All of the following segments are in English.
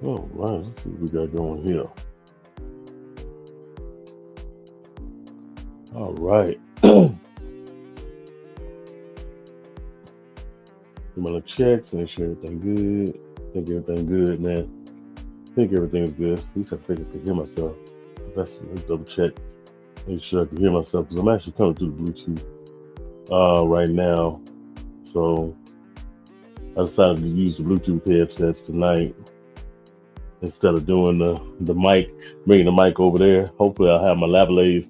All right, let's see what we got going here. All right. I'm gonna check, make sure everything good. Think everything good, man. Think everything's good. At least I think I can hear myself. Let's double check. Make sure I can hear myself because I'm actually coming through the Bluetooth right now. So I decided to use the Bluetooth headsets tonight instead of doing the mic, bringing the mic over there. Hopefully I'll have my lavaliers,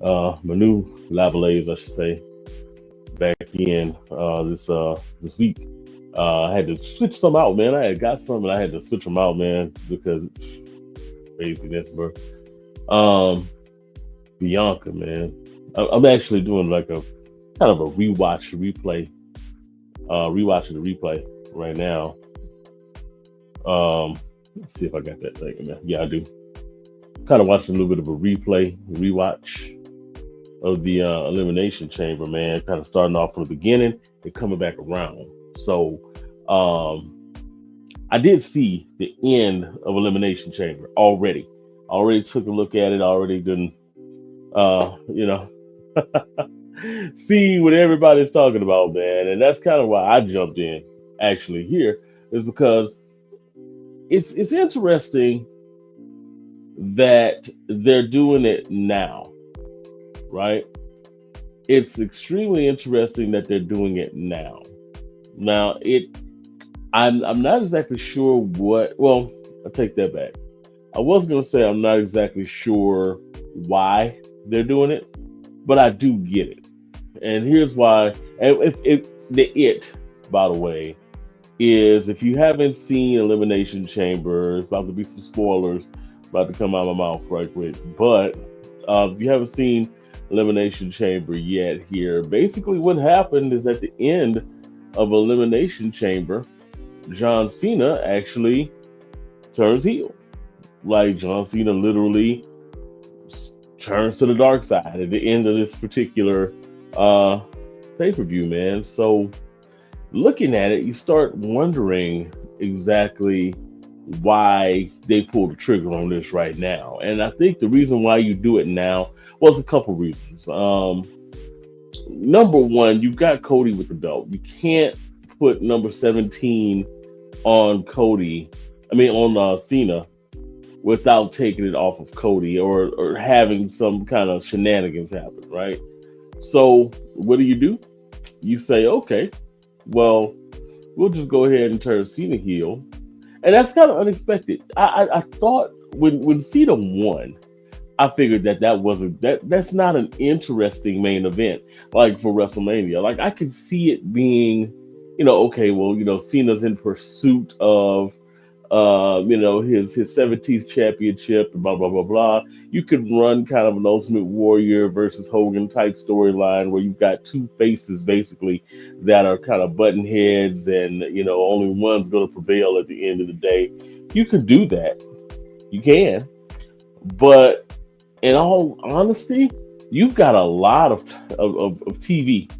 my new lavaliers, I should say, back in this week. I had to switch some out, man. I had got some and I had to switch them out, man, because craziness, bro. Um, Bianca, man. I'm actually doing like a kind of a rewatching the replay right now. Um, let's see if I got that thing, man. Yeah, I do. Kind of watching a little bit of a rewatch of the elimination chamber, man. Kind of starting off from the beginning and coming back around. So, um, I did see the end of elimination chamber already. Already took a look at it. Already done, you know, see what everybody's talking about, man. And that's kind of why I jumped in actually here is because it's interesting that they're doing it now, right? It's extremely interesting that they're doing it now. Now I'm not exactly sure what. Well, I take that back. I was gonna say I'm not exactly sure why they're doing it, but I do get it. And here's why. And if the it, by the way, is if you haven't seen Elimination Chamber, it's about to be some spoilers about to come out of my mouth right quick. But if you haven't seen Elimination Chamber yet, here, basically what happened is at the end of Elimination Chamber, John Cena actually turns heel. Like John Cena literally turns to the dark side at the end of this particular uh, pay per view, man. So looking at it, you start wondering exactly why they pulled the trigger on this right now. And I think the reason why you do it now was a couple reasons. Number one, you've got Cody with the belt. You can't put number 17 on Cody, I mean, on Cena without taking it off of Cody or having some kind of shenanigans happen, right? So, what do? You say, okay, well, we'll just go ahead and turn Cena heel. And that's kind of unexpected. I thought when Cena won, I figured that wasn't that's not an interesting main event like for WrestleMania. Like I could see it being, okay, well, Cena's in pursuit of his 17th championship and blah blah blah blah. You could run kind of an Ultimate Warrior versus Hogan type storyline where you've got two faces basically that are kind of button heads, and only one's going to prevail at the end of the day. You could do that, you can, but in all honesty, you've got a lot of TV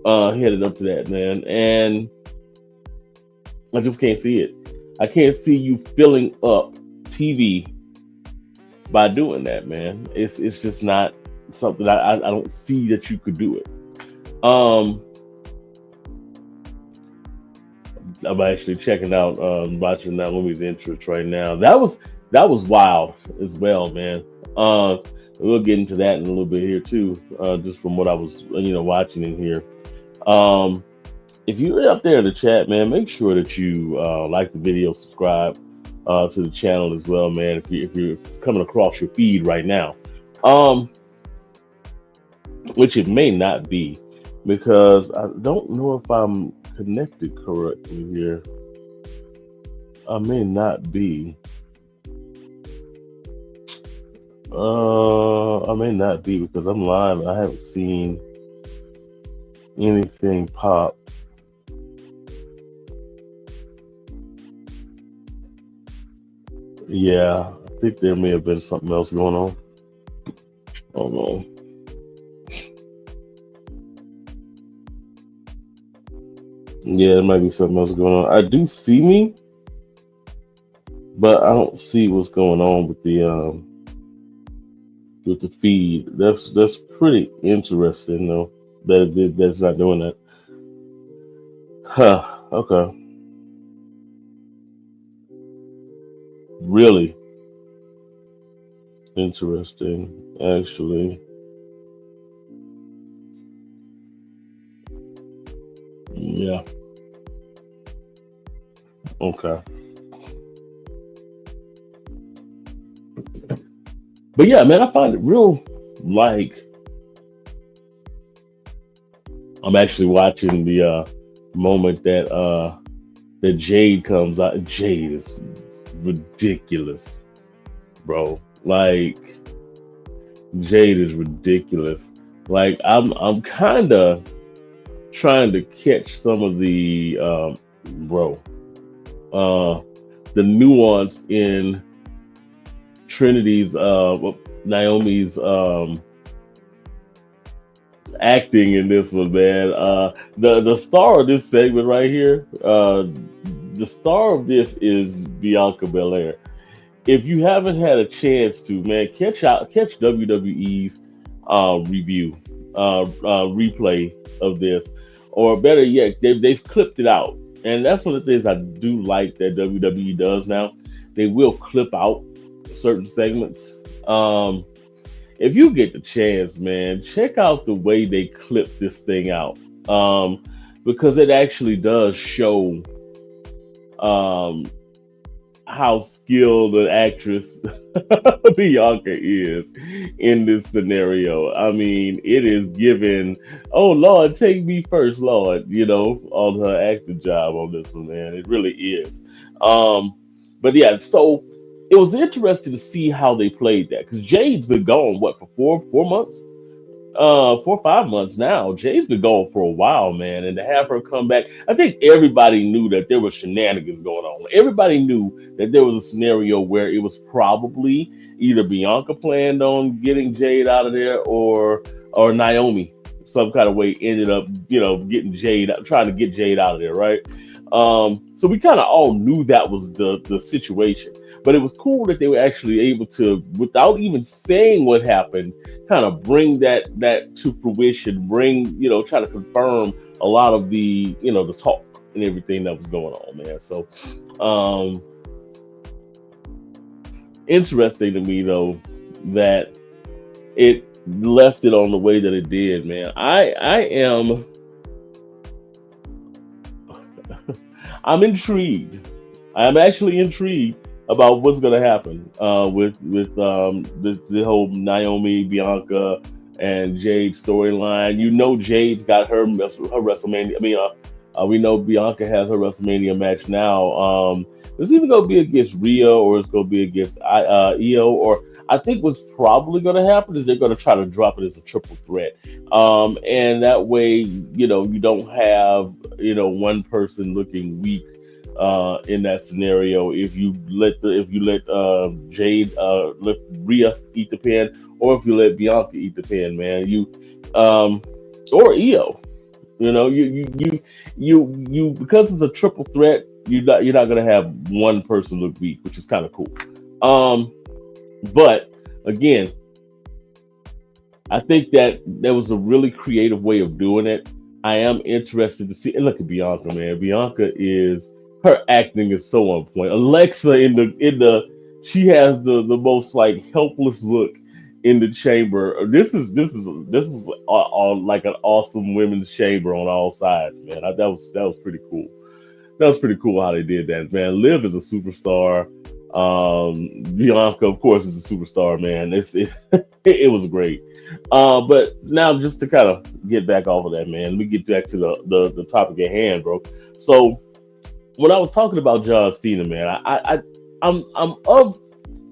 headed up to that, man, and I just can't see it. I can't see you filling up TV by doing that, man. It's just not something I don't see that you could do it. Um, I'm actually checking out, watching Naomi's entrance right now. That was wild as well, man. Uh, we'll get into that in a little bit here too, just from what I was, watching in here. Um, if you're up there in the chat, man, make sure that you like the video, subscribe to the channel as well, man. If you're coming across your feed right now, um, which it may not be, because I don't know if I'm connected correctly here. I may not be. I may not be because I'm live. I haven't seen anything pop. Yeah, I think there may have been something else going on. Oh no. Yeah, there might be something else going on. I do see me, but I don't see what's going on with the feed. That's pretty interesting though. That's not doing that. Huh. Okay. Really interesting, actually. Yeah. Okay. But yeah, man, I find it real like I'm actually watching the moment that Jade comes out. Jade is ridiculous, bro. Like Jade is ridiculous. Like I'm kind of trying to catch some of the bro uh the nuance in Trinity's well, Naomi's acting in this one, man. The star of this segment right here, the star of this is Bianca Belair. If you haven't had a chance to, man, catch WWE's review, replay of this, or better yet, they've clipped it out, and that's one of the things I do like that WWE does now. They will clip out certain segments. Um, if you get the chance, man, check out the way they clip this thing out, because it actually does show um, how skilled an actress Bianca is in this scenario. I mean, it is given, oh Lord, take me first, Lord, on her acting job on this one, man. It really is. But yeah, so it was interesting to see how they played that because Jade's been gone, what, for 4 months? 4 or 5 months now. Jay's been gone for a while, man, and to have her come back, I think everybody knew that there was shenanigans going on. Everybody knew that there was a scenario where it was probably either Bianca planned on getting Jade out of there, or Naomi, some kind of way ended up, getting Jade, trying to get Jade out of there, right? So we kind of all knew that was the situation. But it was cool that they were actually able to, without even saying what happened, kind of bring that to fruition, try to confirm a lot of the talk and everything that was going on, man. So um interesting to me though that it left it on the way that it did, man. I am I'm intrigued. I'm actually intrigued about what's going to happen with the whole Naomi, Bianca, and Jade storyline. Jade's got her WrestleMania. I mean, we know Bianca has her WrestleMania match now. It's either going to be against Rhea or it's going to be against Io. Or I think what's probably going to happen is they're going to try to drop it as a triple threat, and that way you don't have one person looking weak in that scenario. If you let Jade let Rhea eat the pin, or if you let Bianca eat the pin, man, or Io, you because it's a triple threat, you're not gonna have one person look weak, which is kind of cool. Um, but again, I think that there was a really creative way of doing it. I am interested to see. And look at Bianca, man. Bianca is her acting is so on point. Alexa she has the most like helpless look in the chamber. This is all like an awesome women's chamber on all sides, man. That was pretty cool. That was pretty cool how they did that, man. Liv is a superstar. Bianca, of course, is a superstar, man. It was great. But now just to kind of get back off of that, man, we get back to the topic at hand, bro. So when I was talking about John Cena, man, I'm of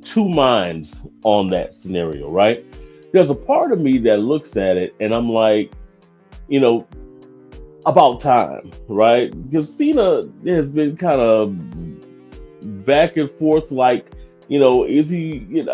two minds on that scenario, right? There's a part of me that looks at it and I'm like, you know, about time, right? Because Cena has been kind of back and forth, like, is he,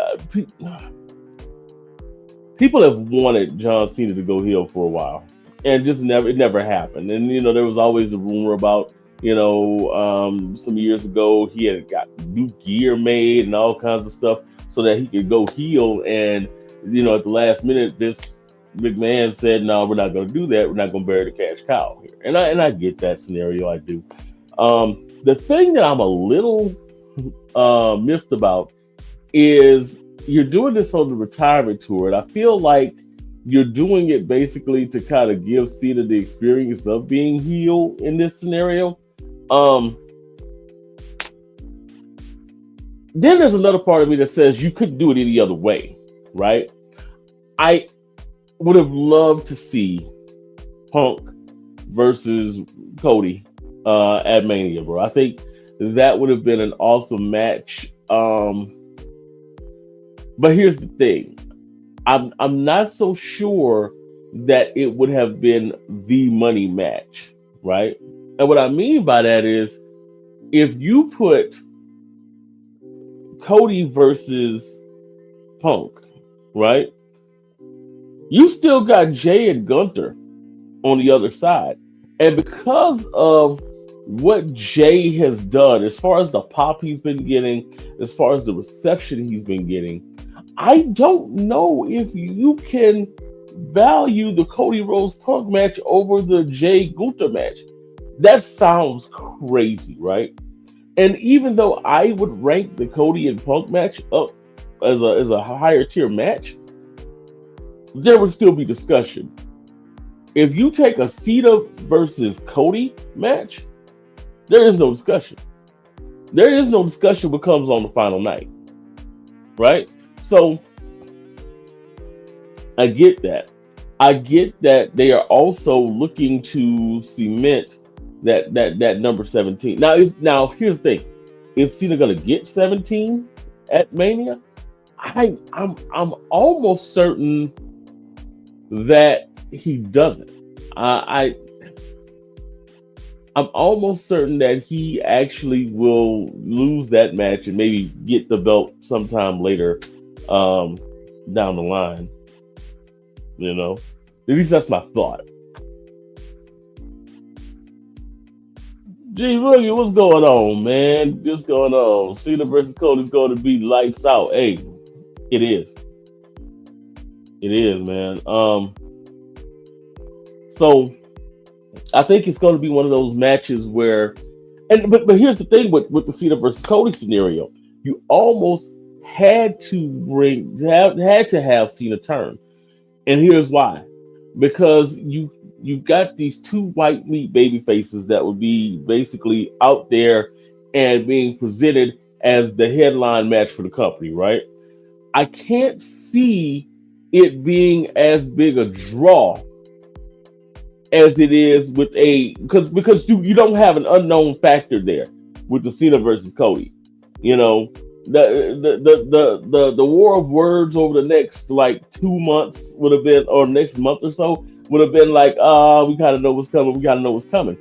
people have wanted John Cena to go heel for a while, and just it never happened. And there was always a rumor about Some years ago he had got new gear made and all kinds of stuff so that he could go heel. And at the last minute, this McMahon said, "No, we're not going to do that. We're not going to bury the cash cow here." And I get that scenario. I do. The thing that I'm a little miffed about is you're doing this on the retirement tour, and I feel like you're doing it basically to kind of give Cena the experience of being heel in this scenario. Um, then there's another part of me that says you couldn't do it any other way, right? I would have loved to see Punk versus Cody at Mania, bro. I think that would have been an awesome match. But here's the thing. I'm not so sure that it would have been the money match, right? And what I mean by that is if you put Cody versus Punk, right? You still got Jay and Gunther on the other side. And because of what Jay has done, as far as the pop he's been getting, as far as the reception he's been getting, I don't know if you can value the Cody Rhodes Punk match over the Jay Gunther match. That sounds crazy, right? And even though I would rank the Cody and Punk match up as a higher tier match, there would still be discussion. If you take a Cena versus Cody match, there is no discussion. There is no discussion what comes on the final night, right? So I get that. I get that they are also looking to cement that number 17. Now here's the thing: is Cena gonna get 17 at Mania? I'm almost certain that he doesn't. I I'm almost certain that he actually will lose that match and maybe get the belt sometime later um, down the line. You know, at least that's my thought. Gee, Rookie, what's going on, man? What's going on? Cena versus Cody is going to be lights out. Hey, it is. It is, man. So I think it's going to be one of those matches where, but here's the thing with the Cena versus Cody scenario, you almost had to have Cena turn, and here's why, because you've got these two white meat baby faces that would be basically out there and being presented as the headline match for the company, right? I can't see it being as big a draw as it is with a because you don't have an unknown factor there with the Cena versus Cody. You know, the war of words over the next like 2 months would have been, or next month or so would have been like, we gotta know what's coming, we gotta know what's coming.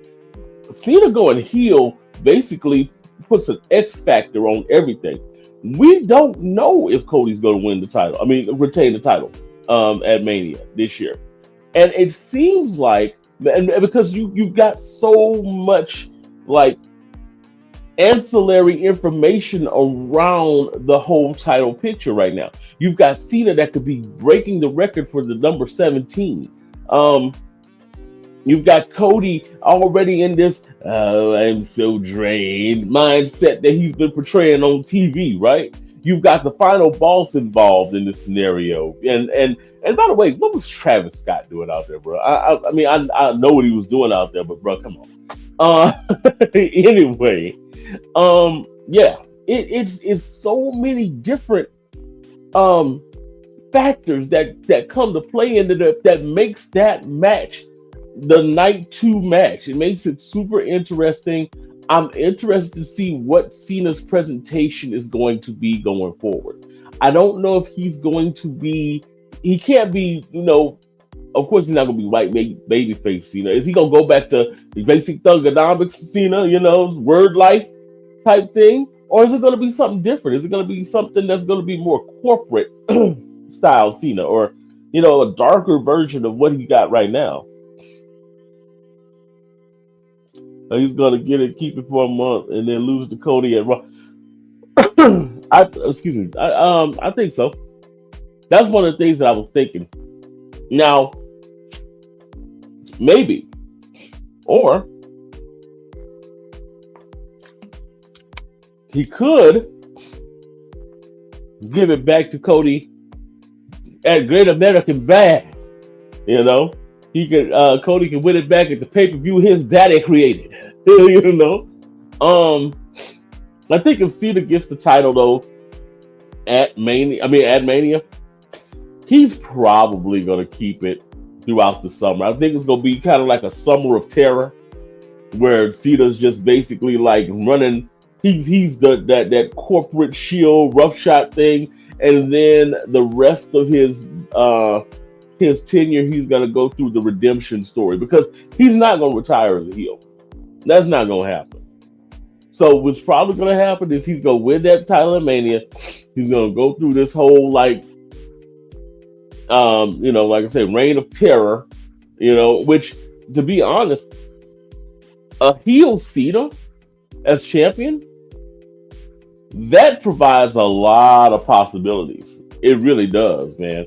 Cena going heel basically puts an X factor on everything. We don't know if Cody's going to win the title. I mean, retain the title at Mania this year, and it seems like, and because you've got so much like ancillary information around the whole title picture right now. You've got Cena that could be breaking the record for the number 17. You've got Cody already in this I'm so drained mindset that he's been portraying on TV, right? You've got the final boss involved in this scenario. And by the way, what was Travis Scott doing out there, bro? I mean, I know what he was doing out there, but bro, come on. Anyway, yeah, it's so many different factors that come to play into that makes that match the night two match. It makes it super interesting. I'm interested to see what Cena's presentation is going to be going forward. I don't know if he's going to be, he can't be, of course he's not going to be white baby face Cena. Is he going to go back to the basic thugonomics Cena, word life type thing? Or is it going to be something different? Is it going to be something that's going to be more corporate style Cena, or, a darker version of what he got right now? He's gonna get it, keep it for a month, and then lose to Cody at Raw. Excuse me. I think so. That's one of the things that I was thinking. Now, maybe, or he could give it back to Cody at Great American Bad. You know, he could Cody can win it back at the pay per view his daddy created. You know, um, I think if Cena gets the title though at Mania, he's probably gonna keep it throughout the summer. I think it's gonna be kind of like a summer of terror where Cena's just basically like running. He's that corporate shield rough shot thing, and then the rest of his tenure, he's gonna go through the redemption story because he's not gonna retire as a heel. That's not gonna happen. So what's probably gonna happen is he's gonna win that title at Mania. He's gonna go through this whole like like I said, reign of terror. Which to be honest, a heel Cena as champion, that provides a lot of possibilities. It really does, man.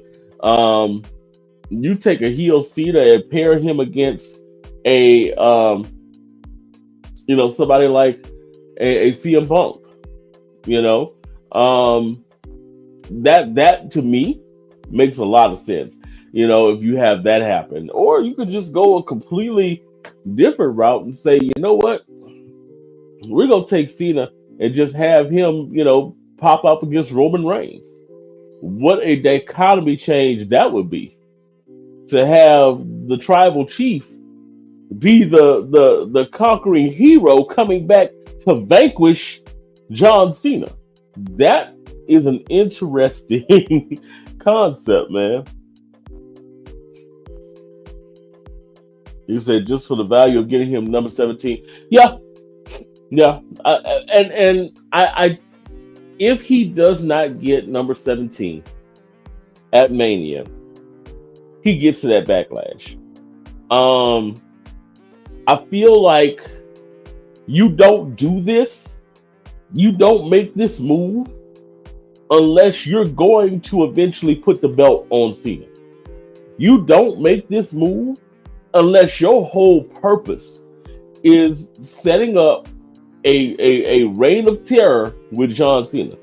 You take a heel Cena and pair him against a somebody like a CM Punk, that to me makes a lot of sense. If you have that happen, or you could just go a completely different route and say, you know what, we're gonna take Cena and just have him, pop up against Roman Reigns. What a dichotomy change that would be, to have the tribal chief be the conquering hero coming back to vanquish John Cena. That is an interesting concept, man. You said just for the value of getting him number 17. Yeah, yeah. I if he does not get number 17 at Mania, he gets to that backlash. I feel like you don't do this, you don't make this move unless you're going to eventually put the belt on Cena. You don't make this move unless your whole purpose is setting up a reign of terror with John Cena.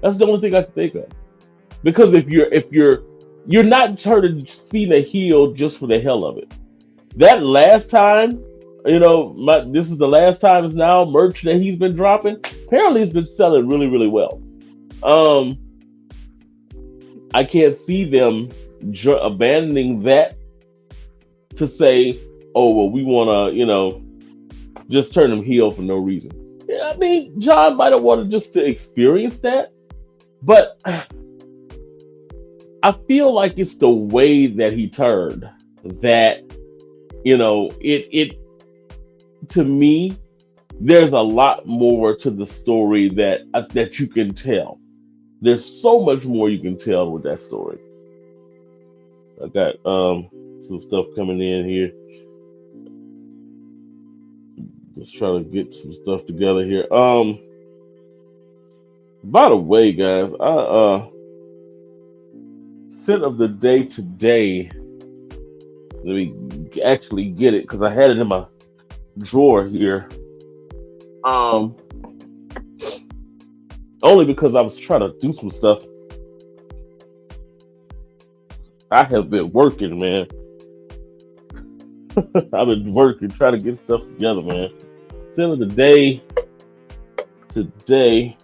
That's the only thing I can think of. Because if you're not turning Cena heel just for the hell of it. That last time, this is the last time it's now merch that he's been dropping. Apparently, it's been selling really, really well. I can't see them abandoning that to say, oh, well, we want to, just turn him heel for no reason. Yeah, I mean, John might have wanted just to experience that, but I feel like it's the way that he turned that, it to me, there's a lot more to the story that you can tell. There's so much more you can tell with that story. I got some stuff coming in here. Just trying to get some stuff together here. By the way, guys, I scent of the day today. Let me actually get it because I had it in my drawer here. Only because I was trying to do some stuff. I have been working, man. I've been working, trying to get stuff together, man. Scent of the day today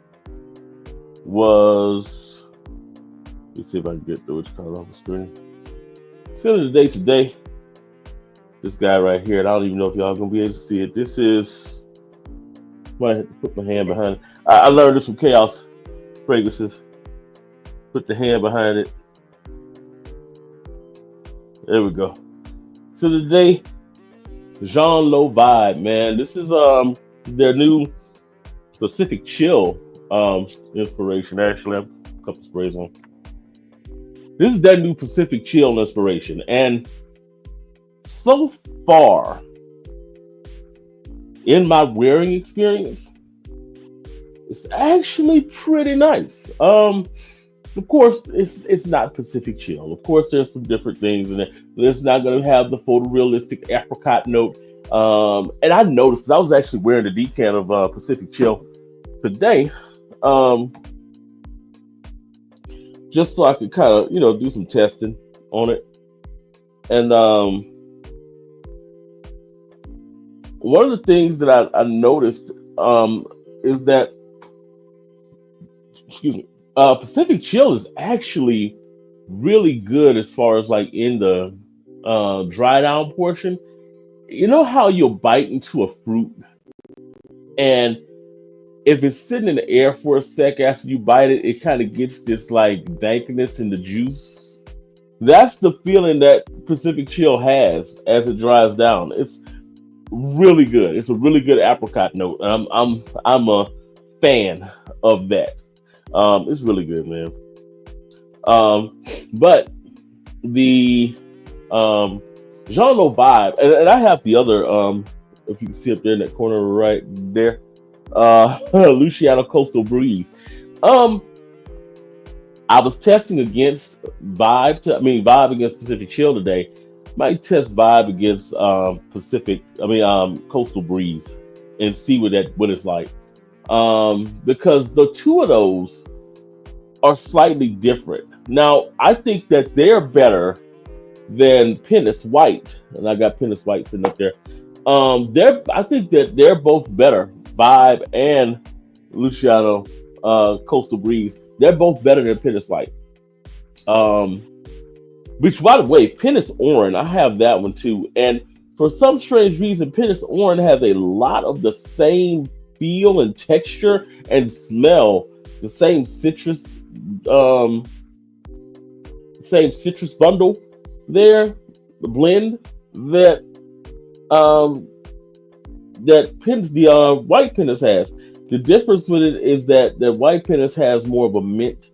was, let's see if I can get through which color off the screen. Scent of the day today, this guy right here, and I don't even know if y'all gonna be able to see it. This is, might have to put my hand behind it. I learned this from Chaos Fragrances. Put the hand behind it. There we go. So today, Jean Lo Vibe, man. This is their new Pacific Chill inspiration. Actually, I have a couple sprays on. This is their new Pacific Chill inspiration, and so far, in my wearing experience, it's actually pretty nice. Of course, it's not Pacific Chill. Of course, there's some different things in it. It's not going to have the photorealistic apricot note. And I noticed 'cause I was actually wearing the decan of Pacific Chill today, um, just so I could kind of do some testing on it. And one of the things that I noticed is that, excuse me, Pacific Chill is actually really good as far as like in the dry down portion. You know how you'll bite into a fruit, and if it's sitting in the air for a sec after you bite it, it kind of gets this like dankness in the juice. That's the feeling that Pacific Chill has as it dries down. It's really good. It's a really good apricot note. I'm a fan of that. It's really good, man. But the Jean No vibe, and I have the other if you can see up there in that corner right there, Luciano Coastal Breeze. Um, I was testing against Vibe against Pacific Chill today. Might test Vibe against Coastal Breeze and see what it's like. Because the two of those are slightly different. Now, I think that they're better than Pinus White, and I got Pinus White sitting up there. I think that they're both better. Vibe and Luciano Coastal Breeze, they're both better than Pinus White. Um, which, by the way, Pinus Orange, I have that one too. And for some strange reason, Pinus Orange has a lot of the same feel and texture and smell, the um, same citrus bundle there, the blend that um, the white Pinus has. The difference with it is that the white Pinus has more of a mint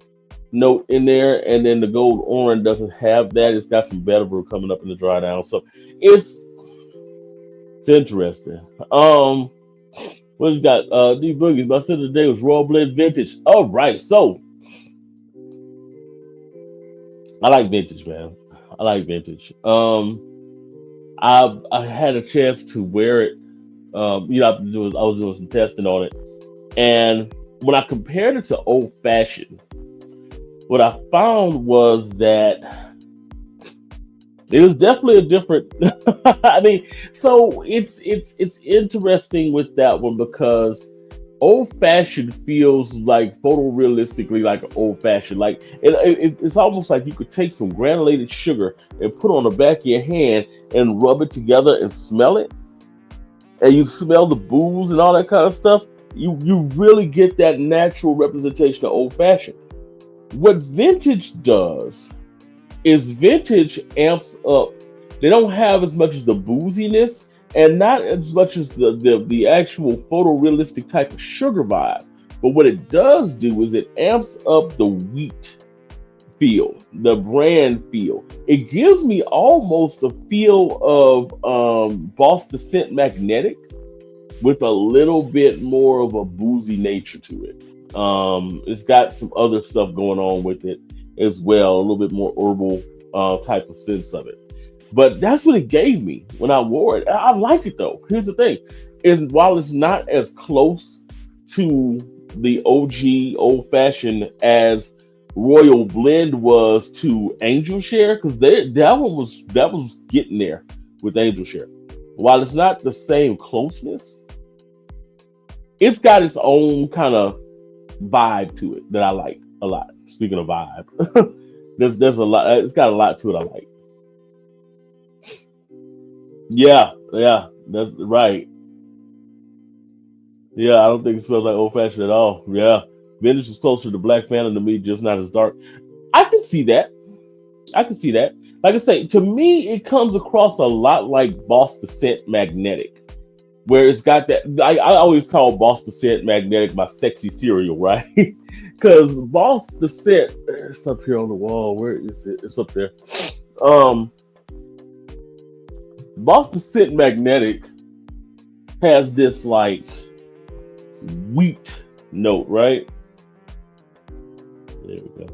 note in there, and then the gold orange doesn't have that. It's got some vetiver coming up in the dry down, so it's interesting. What you got? D Boogies. My scent today was Royal Blend Vintage. All right, so I like vintage, man. I like vintage. I had a chance to wear it. I was doing some testing on it, and when I compared it to old fashioned, what I found was that it was definitely a different. I mean, so it's interesting with that one because old fashioned feels like photorealistically like old fashioned. Like it's almost like you could take some granulated sugar and put on the back of your hand and rub it together and smell it, and you smell the booze and all that kind of stuff. You really get that natural representation of old fashioned. What vintage does is vintage amps up. They don't have as much as the booziness and not as much as the actual photorealistic type of sugar vibe. But what it does do is it amps up the wheat feel, the brand feel. It gives me almost a feel of Boss Descent Magnetic with a little bit more of a boozy nature to it. It's got some other stuff going on with it as well, a little bit more herbal type of sense of it. But that's what it gave me when I wore it. I like it though. Here's the thing: is while it's not as close to the OG old fashioned as Royal Blend was to Angel Share, because that was getting there with Angel Share. While it's not the same closeness, it's got its own kind of vibe to it that I like a lot. Speaking of vibe, there's a lot. It's got a lot to it I like. Yeah, that's right. Yeah, I don't think it smells like old fashioned at all. Yeah, vintage is closer to Black Phantom to me, just not as dark. I can see that. I can see that. Like I say, to me, it comes across a lot like Boss Descent Magnetic, where it's got that. I always call Boss Descent Magnetic my sexy cereal, right? Because Boss Descent, it's up here on the wall. Where is it? It's up there. Um, Boss Descent Magnetic has this like wheat note, right? There we go.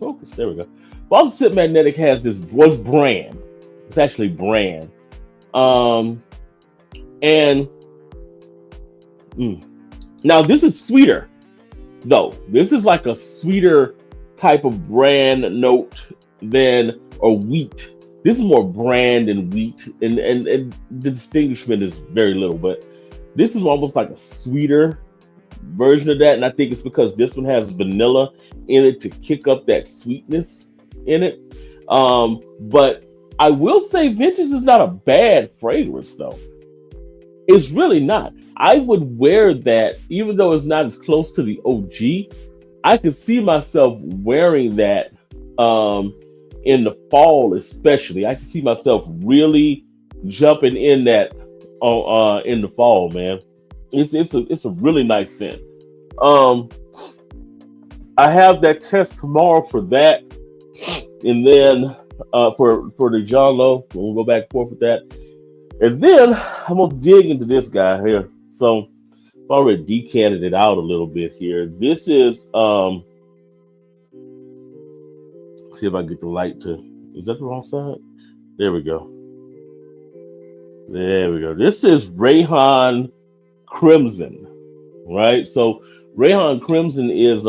Focus. There we go. Boston Scent Magnetic has this was brand. It's actually brand. Um, and now this is sweeter though. This is like a sweeter type of brand note than or wheat. This is more brand and wheat, and the distinguishment is very little, but this is almost like a sweeter version of that, and I think it's because this one has vanilla in it to kick up that sweetness in it. But I will say Vengeance is not a bad fragrance though. It's really not. I would wear that even though it's not as close to the OG. I could see myself wearing that in the fall, especially. I can see myself really jumping in that in the fall, man. It's a really nice scent. Um, I have that test tomorrow for that, and then for the John Lowe, we'll go back and forth with that, and then I'm gonna dig into this guy here. So I've already decanted it out a little bit here. This is see if I can get the light to. Is that the wrong side? There we go. There we go. This is Rayhan Crimson, right? So Rayhan Crimson is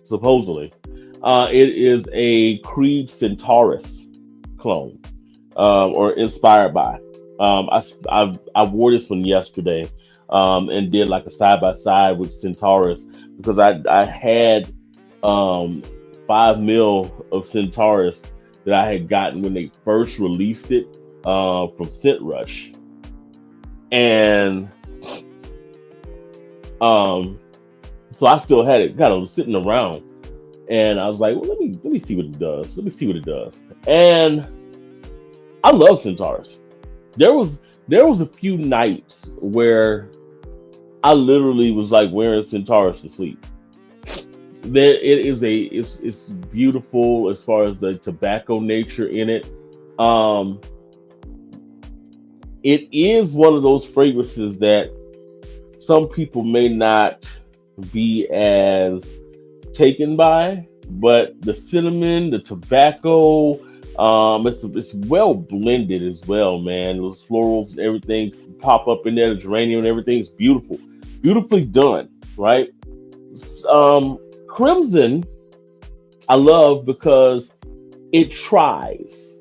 supposedly it is a Creed Centaurus clone or inspired by. I wore this one yesterday and did like a side by side with Centaurus because I had 5 mil of Centaurus that I had gotten when they first released it from Scent Rush, and so I still had it kind of sitting around, and I was like, well, let me see what it does. Let me see what it does, and I love Centaurus. There was a few nights where I literally was like wearing Centaurus to sleep. There it is it's beautiful as far as the tobacco nature in it. It is one of those fragrances that some people may not be as taken by, but the cinnamon, the tobacco, it's well blended as well, man. Those florals and everything pop up in there, the geranium and everything is beautiful, beautifully done, right? Crimson, I love because it tries.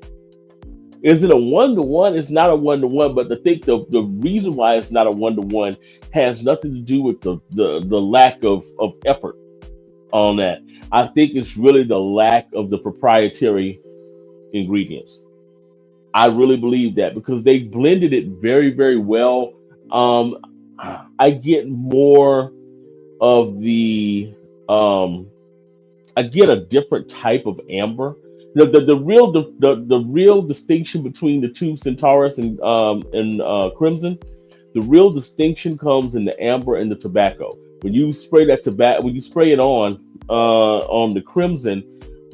Is it a one-to-one? It's not a one-to-one, but I think the reason why it's not a one-to-one has nothing to do with the lack of effort on that. I think it's really the lack of the proprietary ingredients. I really believe that because they blended it very, very well. I get more of the I get a different type of amber. The real distinction between the two Centaurus and Crimson, the real distinction comes in the amber and the tobacco. When you spray that tobacco, when you spray it on the Crimson,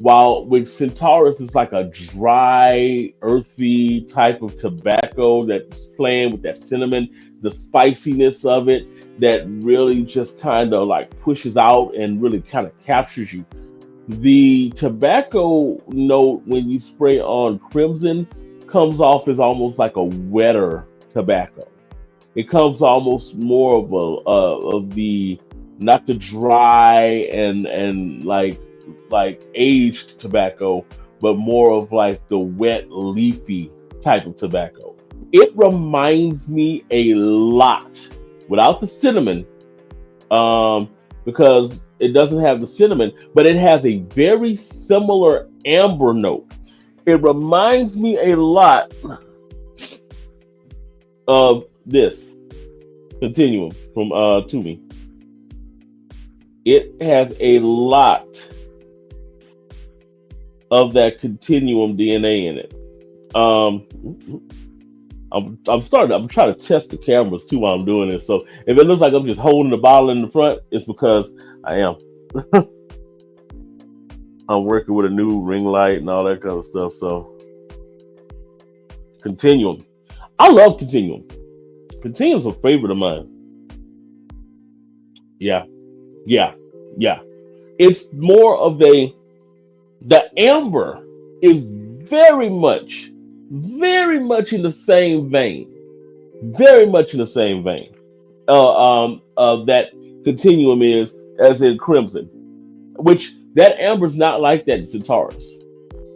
while with Centaurus it's like a dry, earthy type of tobacco that's playing with that cinnamon, the spiciness of it that really just kind of like pushes out and really kind of captures you. The tobacco note when you spray on Crimson comes off as almost like a wetter tobacco. It comes almost more of the not the dry and like aged tobacco, but more of like the wet leafy type of tobacco. It reminds me a lot without the cinnamon, because it doesn't have the cinnamon, but it has a very similar amber note. It reminds me a lot of this Continuum from Toomey. It has a lot of that Continuum DNA in it. I'm trying to test the cameras too while I'm doing this. So if it looks like I'm just holding the bottle in the front, it's because I am. I'm working with a new ring light and all that kind of stuff. So Continuum. I love Continuum. Continuum's a favorite of mine. Yeah, yeah, yeah. It's more of a the amber is very much in the same vein. Very much in the same vein. That Continuum is as in Crimson, which that amber's not like that in Centaurus.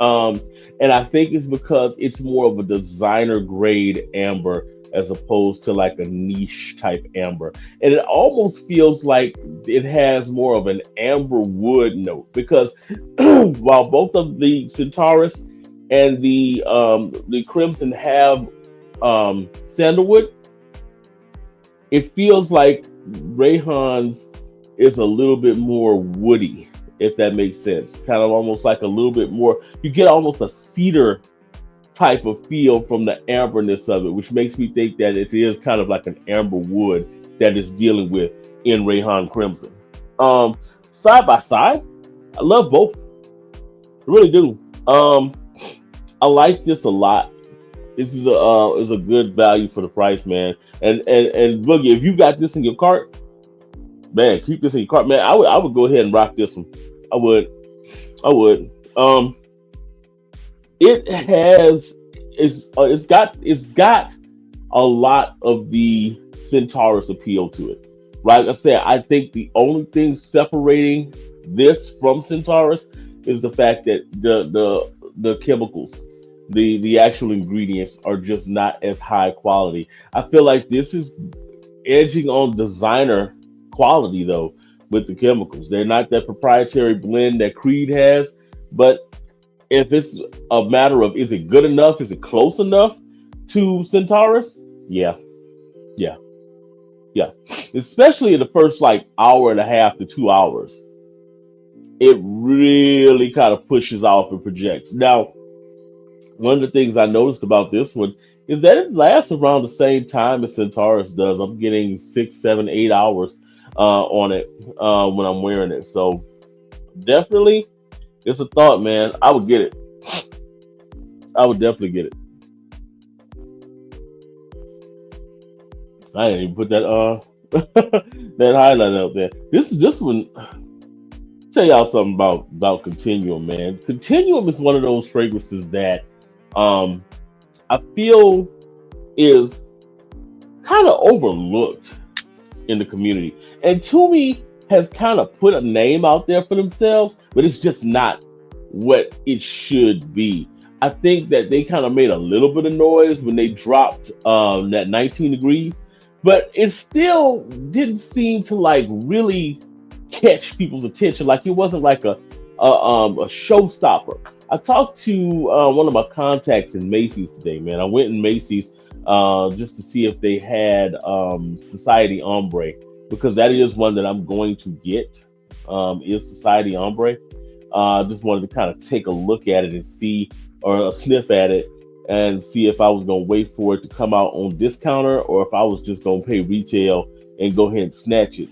Um, and I think it's because it's more of a designer grade amber as opposed to like a niche type amber. And it almost feels like it has more of an amber wood note because while both of the Centaurus and the Crimson have sandalwood, it feels like Rayhan's is a little bit more woody, if that makes sense. Kind of almost like a little bit more, you get almost a cedar type of feel from the amberness of it, which makes me think that it is kind of like an amber wood that is dealing with in Rayhan Crimson. Side by side, I love both. I really do. I like this a lot. This is a good value for the price, man. And Boogie, if you got this in your cart, man, keep this in your cart, man. I would go ahead and rock this one. I would. I would. It has it's got a lot of the Centaurus appeal to it. Like I said, I think the only thing separating this from Centaurus is the fact that the chemicals, the actual ingredients are just not as high quality. I feel like this is edging on designer quality though with the chemicals. They're not that proprietary blend that Creed has, but if it's a matter of is it good enough, is it close enough to Centaurus? Yeah, yeah, yeah. Especially in the first like hour and a half to 2 hours, it really kind of pushes off and projects. Now, one of the things I noticed about this one is that it lasts around the same time as Centaurus does. I'm getting 6, 7, 8 hours on it when I'm wearing it. So definitely, it's a thought, man. I would get it. I would definitely get it. I didn't even put that that highlight up there. This one. Tell y'all something about Continuum, man. Continuum is one of those fragrances that I feel is kind of overlooked in the community, and Toomey has kind of put a name out there for themselves, but it's just not what it should be. I think that they kind of made a little bit of noise when they dropped that 19 degrees, but it still didn't seem to like really catch people's attention. Like it wasn't like a showstopper. I talked to one of my contacts in Macy's today, man. I went in Macy's just to see if they had Society Ombre, because that is one that I'm going to get, is Society Ombre. Just wanted to kind of take a look at it and see, or a sniff at it, and see if I was going to wait for it to come out on discounter or if I was just going to pay retail and go ahead and snatch it.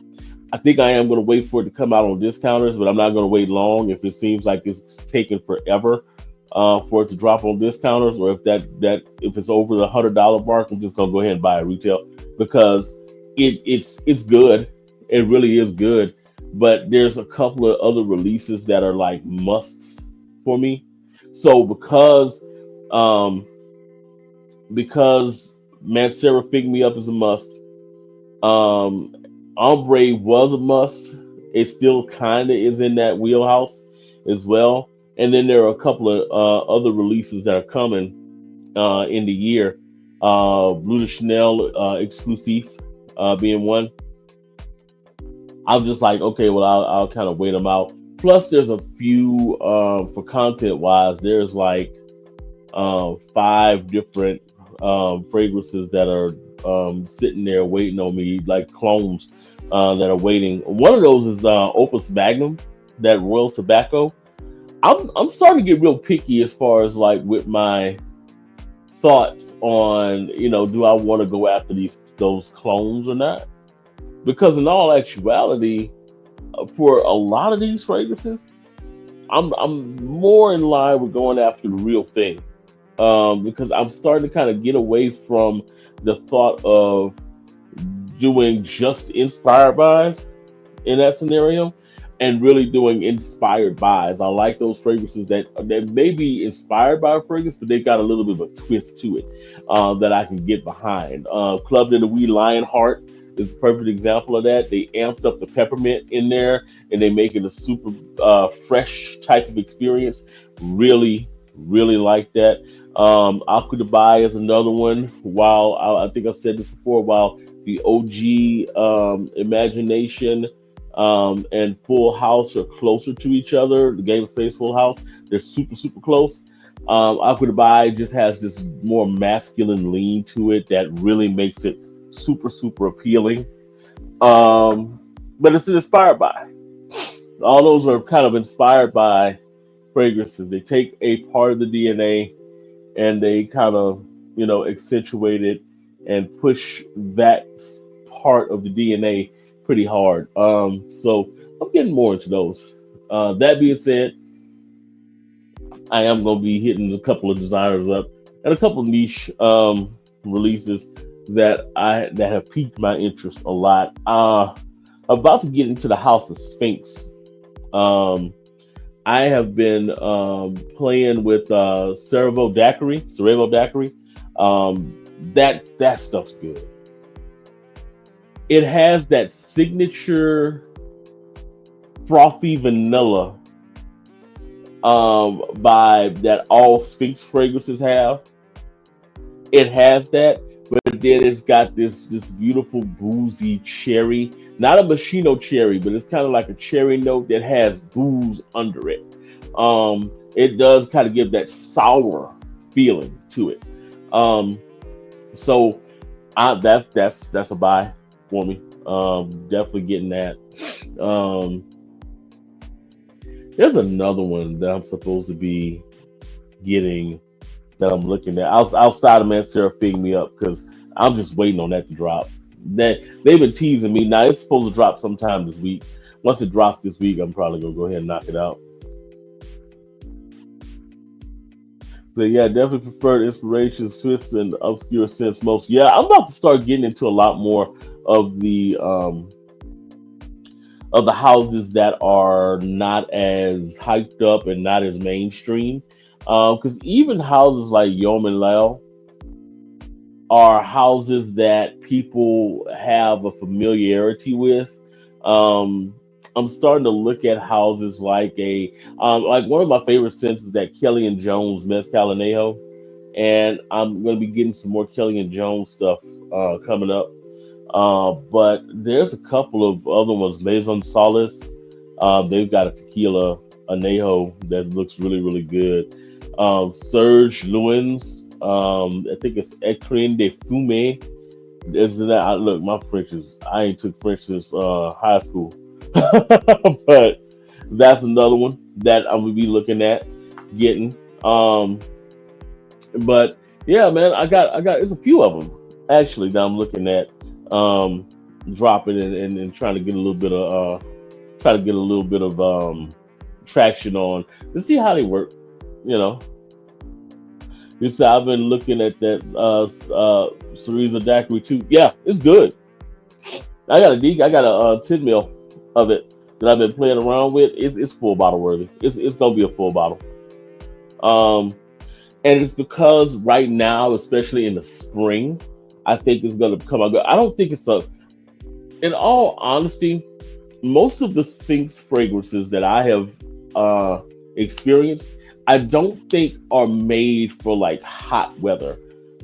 I think I am going to wait for it to come out on discounters, but I'm not going to wait long if it seems like it's taking forever for it to drop on discounters, or if it's over the $100 mark, I'm just going to go ahead and buy it retail, because it's good. It really is good. But there's a couple of other releases that are like musts for me. So because Mancera Fig Me Up is a must. Ombre was a must. It still kind of is in that wheelhouse as well. And then there are a couple of other releases that are coming in the year. Blue de Chanel exclusive being one. I'm just like, okay, well, I'll kind of wait them out. Plus, there's a few for content wise. There's like 5 different fragrances that are sitting there waiting on me, like clones that are waiting. One of those is Opus Magnum, that Royal Tobacco. I'm starting to get real picky as far as like with my thoughts on, do I want to go after those clones or not? Because in all actuality, for a lot of these fragrances, I'm more in line with going after the real thing. because I'm starting to kind of get away from the thought of doing just inspired buys in that scenario and really doing inspired buys. I like those fragrances that may be inspired by a fragrance, but they got a little bit of a twist to it that I can get behind. Clubbed in the Wee Lionheart is a perfect example of that. They amped up the peppermint in there and they make it a super fresh type of experience. Really, really like that. Aqua Dubai is another one. While I think I've said this before, while the OG Imagination and Full House are closer to each other. The Game of Space Full House, they're super, super close. Aqua Dubai just has this more masculine lean to it that really makes it super, super appealing. But it's inspired by. All those are kind of inspired by fragrances. They take a part of the DNA and they kind of, accentuate it and push that part of the DNA pretty hard. So I'm getting more into those. That being said, I am going to be hitting a couple of designers up and a couple of niche releases that have piqued my interest a lot. About to get into the House of Sphinx. I have been playing with Cerevo Daiquiri. That stuff's good. It has that signature frothy vanilla vibe that all Sphinx fragrances have. It has that, but then it's got this beautiful boozy cherry, not a machino cherry, but it's kind of like a cherry note that has booze under it. It does kind of give that sour feeling to it. So that's a buy for me. Definitely getting that. There's another one that I'm supposed to be getting that I'm looking at outside of Mancera Fig Me Up because I'm just waiting on that to drop. They've been teasing me. Now it's supposed to drop sometime this week. Once it drops this week, I'm probably gonna go ahead and knock it out. So yeah, definitely preferred inspirations, twists, and obscure scents most. Yeah, I'm about to start getting into a lot more of the houses that are not as hyped up and not as mainstream. Because even houses like Yeoman Lao are houses that people have a familiarity with. I'm starting to look at houses like one of my favorite scents is that Kelly and Jones Mezcal Anejo, and I'm going to be getting some more Kelly and Jones stuff coming up. But there's a couple of other ones. Maison Solace, they've got a tequila anejo that looks really, really good. Serge Lewin's, I think it's Écrine de Fumée. Look, my French I ain't took French since high school. But that's another one that I'm gonna be looking at getting. But yeah, man, I got there's a few of them actually that I'm looking at dropping and trying to get a little bit of traction on to see how they work. You know, you see, I've been looking at that Cereza Daiquiri too. Yeah, it's good. I got a 10 mil of it that I've been playing around with. It's full bottle worthy. It's gonna be a full bottle. And it's because right now, especially in the spring, I think it's gonna come out good. I don't think in all honesty, most of the Sphinx fragrances that I have experienced, I don't think are made for like hot weather.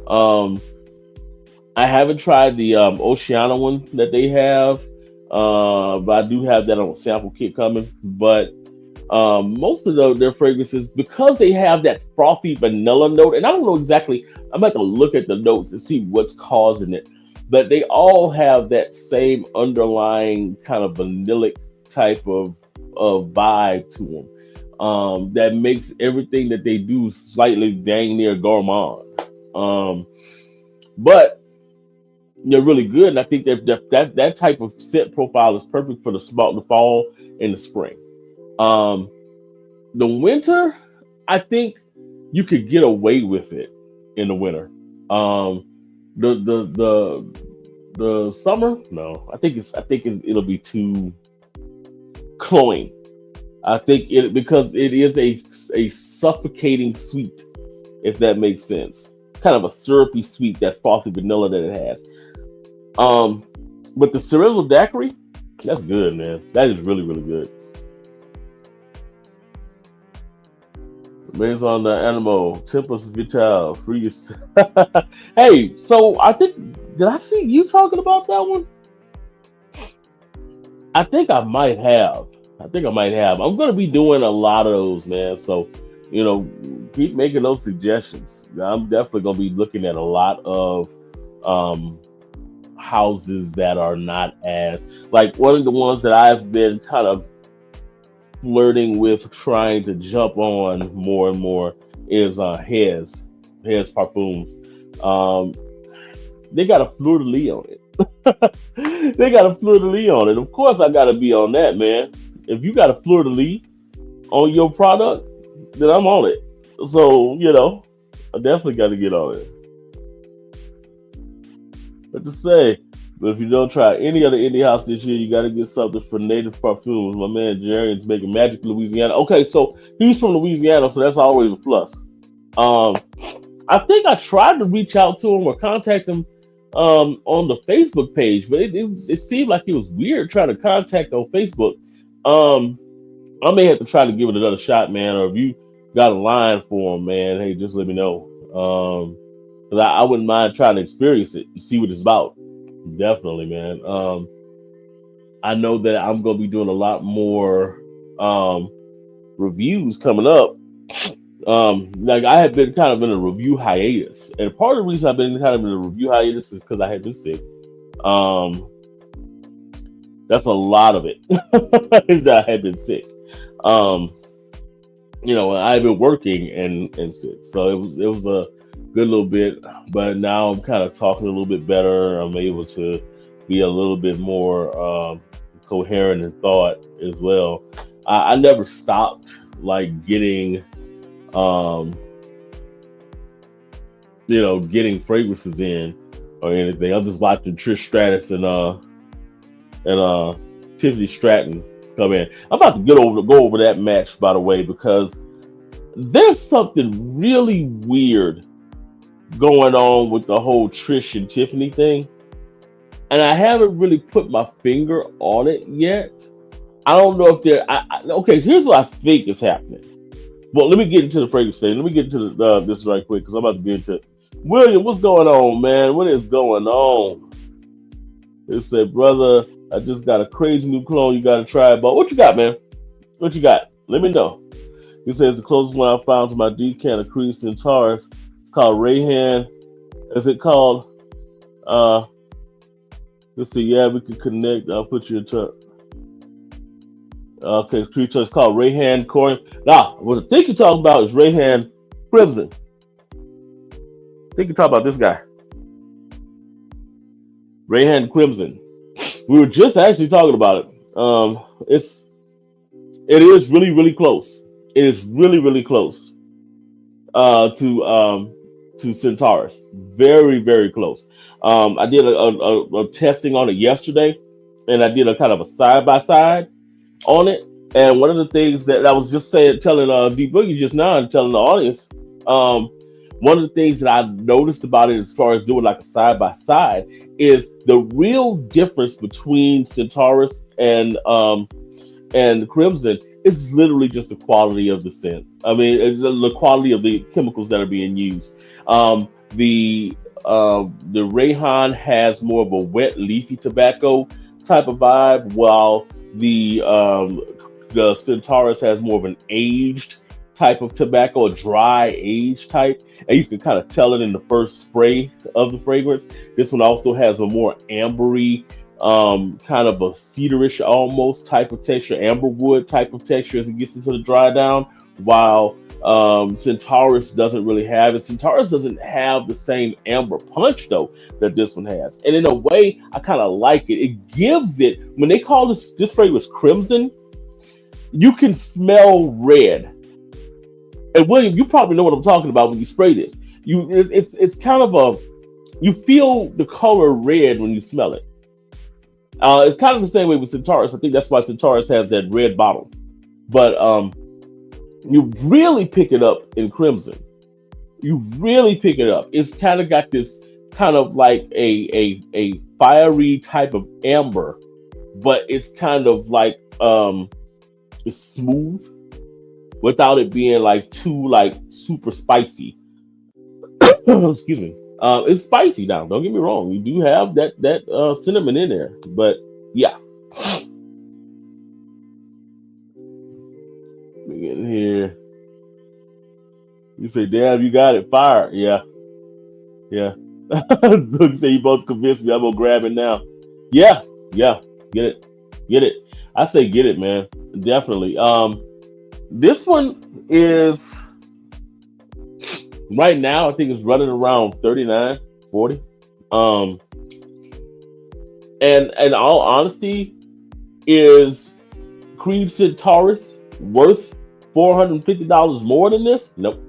I haven't tried the Oceana one that they have, but I do have that on a sample kit coming. But most of their fragrances, because they have that frothy vanilla note, and I don't know exactly, I'm about to look at the notes to see what's causing it, but they all have that same underlying kind of vanillic type of vibe to them that makes everything that they do slightly dang near gourmand. But they're really good, and I think that type of scent profile is perfect for the fall and the spring. The winter, I think you could get away with it in the winter. Um, the summer, no, it'll be too cloying. I think it because it is a suffocating sweet, if that makes sense. Kind of a syrupy sweet, that frothy vanilla that it has. Um, but the cerebral daiquiri, that's good, man. That is really, really good. Based on the animal, tempus vital, free. Hey, so I think did I see you talking about that one? I think I might have. I think I might have. I'm gonna be doing a lot of those, man. So, you know, keep making those suggestions. I'm definitely gonna be looking at a lot of um, houses that are not as like one of the ones that I've been kind of flirting with, trying to jump on more and more is His Parfums. Um, they got a fleur de lis on it. They got a fleur de lis on it. Of course, I got to be on that, man. If you got a fleur de lis on your product, then I'm on it. So, I definitely got to get on it. But to say, but if you don't try any other indie house this year, you got to get something for Native Parfums. My man Jerry is making Magic Louisiana. Okay, so he's from Louisiana, so that's always a plus. Um, I think I tried to reach out to him or contact him on the Facebook page, but it seemed like it was weird trying to contact on Facebook. Um, I may have to try to give it another shot, man. Or if you got a line for him, man, hey, just let me know. 'Cause I wouldn't mind trying to experience it and see what it's about. Definitely, man. I know that I'm gonna be doing a lot more um, reviews coming up. Like I have been kind of in a review hiatus, and part of the reason I've been kind of in a review hiatus is because I had been sick. Um, that's a lot of it. Is that I had been sick. Um, I've been working and sick, so it was a good little bit. But now I'm kind of talking a little bit better. I'm able to be a little bit more coherent in thought as well. I never stopped like um, getting fragrances in or anything. I'm just watching Trish Stratus and Tiffany Stratton come in. I'm about to go over that match, by the way, because there's something really weird going on with the whole Trish and Tiffany thing, and I haven't really put my finger on it yet. I don't know if they're okay. Here's what I think is happening. Well, let me get into the fragrance thing. Let me get into this right quick because I'm about to get into it. William, what's going on, man? What is going on? It said, brother, I just got a crazy new cologne. You got to try it. But what you got, man? What you got? Let me know. He says the closest one I found to my decan of Creed Centaurus. It's called Rayhan. Is it called? Let's see. Yeah, we can connect. I'll put you in touch. Okay, creature is called Rayhan Corin. Now, what I think you're talking about is Rayhan Crimson. I think you're talking about this guy. Rayhan Crimson. We were just actually talking about it. It is really, really close. It is really, really close to Centaurus. Very, very close. I did a testing on it yesterday, and I did a kind of a side by side on it. And one of the things that I was just telling D Boogie just now and telling the audience, one of the things that I noticed about it as far as doing like a side by side is the real difference between Centaurus and Crimson is literally just the quality of the scent. I mean, it's the quality of the chemicals that are being used. The Rayhan has more of a wet, leafy tobacco type of vibe, while the Centaurus has more of an aged type of tobacco, a dry aged type, and you can kind of tell it in the first spray of the fragrance. This one also has a more ambery, kind of a cedarish almost type of texture, amber wood type of texture as it gets into the dry down, while Centaurus doesn't really have it. Centaurus doesn't have the same amber punch though that this one has, and in a way I kind of like it. It gives it, when they call this fragrance Crimson, you can smell red. And William, you probably know what I'm talking about when you spray this. It's kind of a, you feel the color red when you smell it. It's kind of the same way with Centaurus. I think that's why Centaurus has that red bottle. But you really pick it up in Crimson. You really pick it up. It's kind of got this kind of like a fiery type of amber, but it's kind of like it's smooth without it being like too like super spicy. Excuse me. It's spicy now. Don't get me wrong. You do have that cinnamon in there, but yeah. Let me get in here. You say, "Damn, you got it fired." Yeah, yeah. Look, say you both convinced me. I'm gonna grab it now. Yeah, yeah. Get it, get it. I say get it, man. Definitely. This one is right now. I think it's running around 39, 40. And in all honesty, is Creed Centaurus worth $450 more than this? Nope.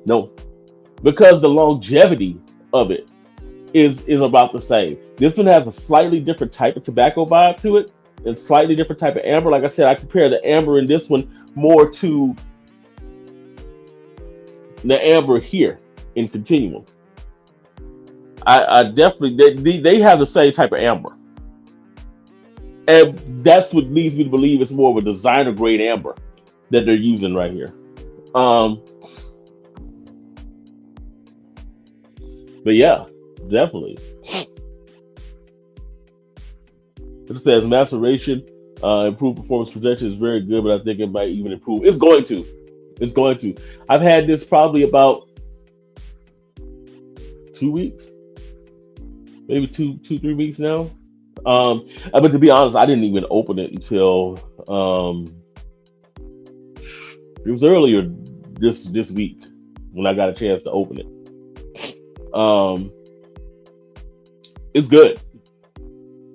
No, because the longevity of it is about the same. This one has a slightly different type of tobacco vibe to it, and slightly different type of amber. Like I said, I compare the amber in this one more to the amber here in Continuum. I definitely they have the same type of amber, and that's what leads me to believe it's more of a designer grade amber that they're using right here. But yeah, definitely. It says maceration, improved performance projection is very good, but I think it might even improve. It's going to. It's going to. I've had this probably about 2 weeks, maybe 3 weeks now. But to be honest, I didn't even open it until it was earlier this week when I got a chance to open it. It's good.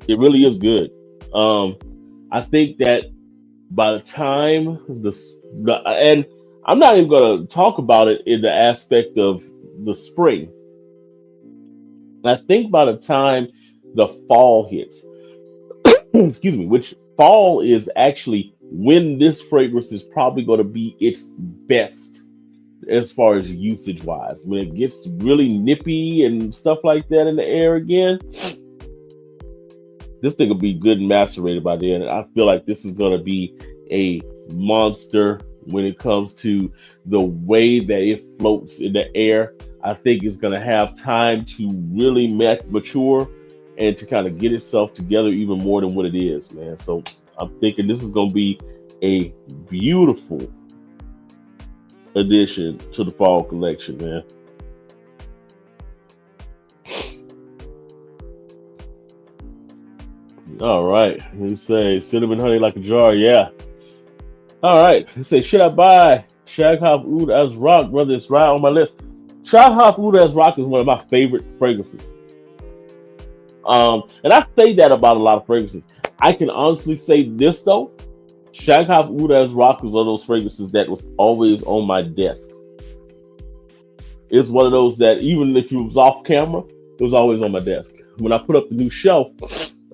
It really is good. I think that by the time and I'm not even going to talk about it in the aspect of the spring. I think by the time the fall hits, excuse me, which fall is actually when this fragrance is probably going to be its best as far as usage wise. When it gets really nippy and stuff like that in the air again, this thing will be good and macerated by then. And I feel like this is going to be a monster when it comes to the way that it floats in the air. I think it's going to have time to really mature and to kind of get itself together even more than what it is, man. So I'm thinking this is going to be a beautiful addition to the fall collection, man. All right, you say cinnamon honey like a jar, yeah. All right, you say should I buy Shaghoff Oud as Rock, brother? It's right on my list. Shaghoff Oud as Rock is one of my favorite fragrances. And I say that about a lot of fragrances. I can honestly say this though. Shaghoff Oud as Rock is one of those fragrances that was always on my desk. It's one of those that even if it was off camera, it was always on my desk. When I put up the new shelf,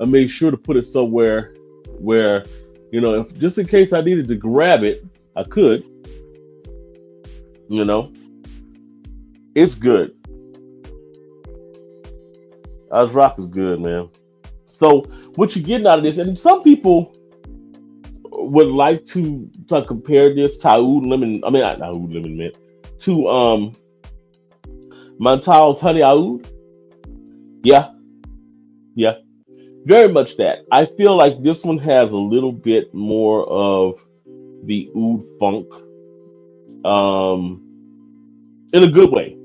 I made sure to put it somewhere where, you know, if just in case I needed to grab it, I could. You know, it's good. As Rock is good, man. So what you're getting out of this, and some people would like to compare this to Oud Lemon. I mean, not Oud Lemon Mint, to Montal's Honey Oud. Yeah, yeah, very much that. I feel like this one has a little bit more of the oud funk, in a good way.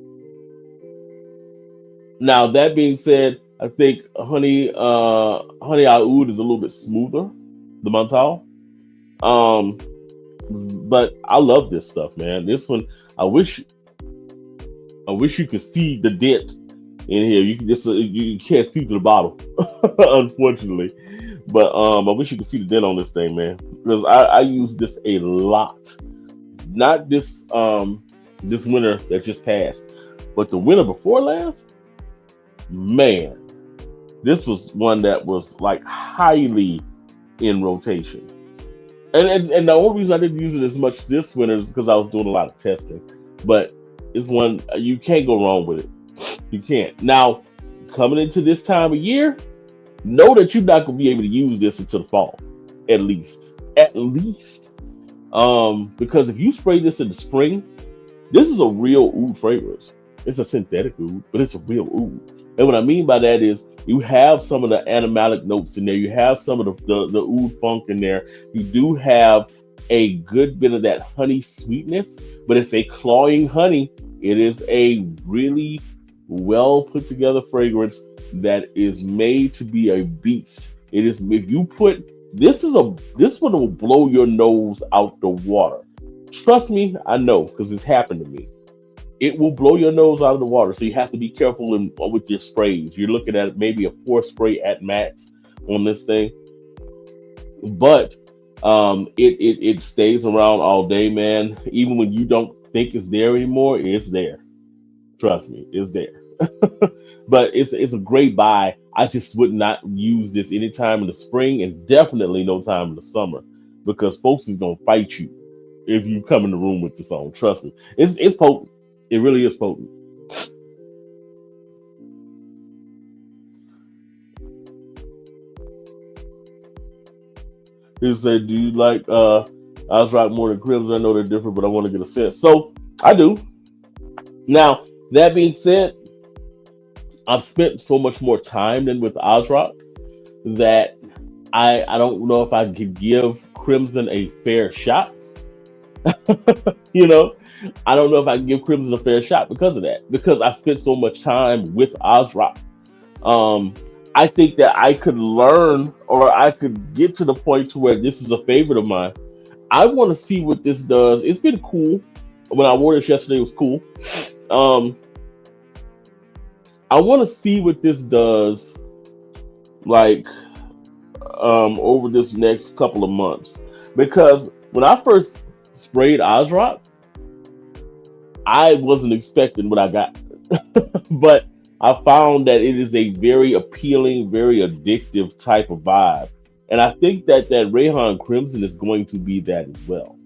Now that being said, I think Honey Oud is a little bit smoother, the Montal. But I love this stuff, man. This one, I wish you could see the dent in here. You can just you can't see through the bottle, unfortunately. But I wish you could see the dent on this thing, man, because I use this a lot. not this winter that just passed, but the winter before last, man, this was one that was like highly in rotation. And the only reason I didn't use it as much this winter is because I was doing a lot of testing. But it's one you can't go wrong with it. You can't. Now, coming into this time of year, know that you're not gonna be able to use this until the fall, at least. At least. Because if you spray this in the spring, this is a real oud fragrance. It's a synthetic oud, but it's a real oud. And what I mean by that is you have some of the animalic notes in there. You have some of the oud funk in there. You do have a good bit of that honey sweetness, but it's a cloying honey. It is a really well put together fragrance that is made to be a beast. It is, if you put this one will blow your nose out the water. Trust me, I know, because it's happened to me. It will blow your nose out of the water. So you have to be careful with your sprays. You're looking at maybe a 4 spray at max on this thing. But it stays around all day, man. Even when you don't think it's there anymore, it's there. Trust me, it's there. But it's a great buy. I just would not use this anytime in the spring and definitely no time in the summer, because folks is gonna fight you if you come in the room with this on. Trust me. It's potent. It really is potent. He said, "Do you like Ozrock more than Crimson? I know they're different, but I want to get a sense." So I do. Now that being said, I've spent so much more time than with Ozrock that I don't know if I could give Crimson a fair shot. You know, I don't know if I can give Crimson a fair shot because of that. Because I spent so much time with Ozrock. I think that I could learn, or I could get to the point to where this is a favorite of mine. I want to see what this does. It's been cool. When I wore this yesterday, it was cool. I want to see what this does, like, over this next couple of months. Because when I first sprayed Ozrock, I wasn't expecting what I got. But I found that it is a very appealing, very addictive type of vibe. And I think that Rayhan Crimson is going to be that as well.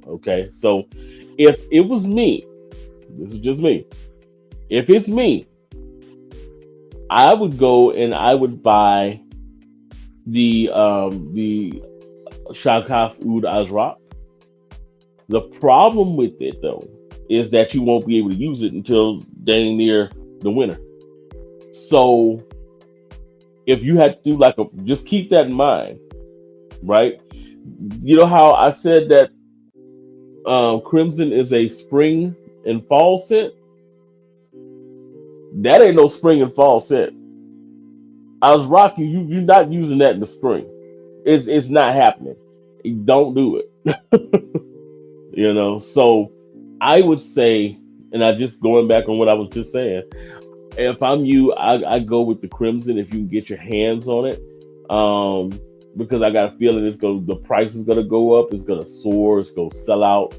Okay, so if it was me, this is just me. If it's me, I would go and I would buy the Shakaf Oud Ozrock. The problem with it, though, is that you won't be able to use it until dang near the winter. So if you had to do just keep that in mind, right? You know how I said that Crimson is a spring and fall scent? That ain't no spring and fall scent. I was rocking you. You're not using that in the spring. It's not happening. Don't do it. You know. So I would say, and I just going back on what I was just saying. If I'm you, I go with the Crimson if you can get your hands on it. Because I got a feeling the price is gonna go up. It's gonna soar. It's gonna sell out.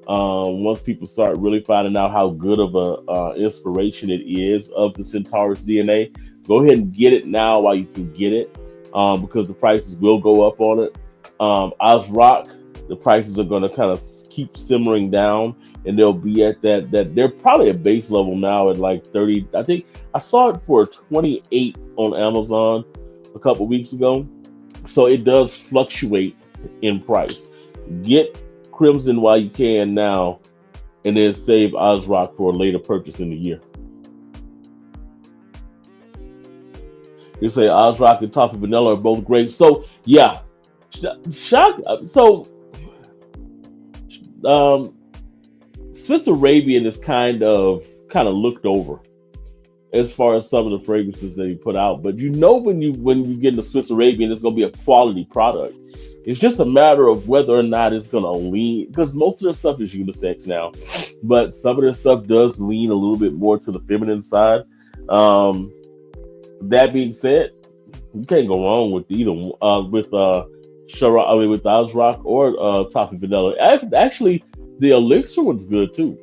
Once people start really finding out how good of a inspiration it is of the Centaurus DNA, go ahead and get it now while you can get it, because the prices will go up on it. Ozrock, the prices are going to kind of keep simmering down, and they'll be at that they're probably at base level now at like 30. I think I saw it for 28 on Amazon a couple weeks ago. So it does fluctuate in price. Get Crimson while you can now, and then save Ozrock for a later purchase in the year. You say Ozrock and Toffee Vanilla are both great. So yeah, shock. So Swiss Arabian is kind of looked over as far as some of the fragrances that he put out. But you know, when you get into Swiss Arabian, it's going to be a quality product. It's just a matter of whether or not it's going to lean, because most of their stuff is unisex now, but some of their stuff does lean a little bit more to the feminine side. That being said, you can't go wrong with either with Ozrock or Toffee Vanilla. Actually, The elixir one's good too.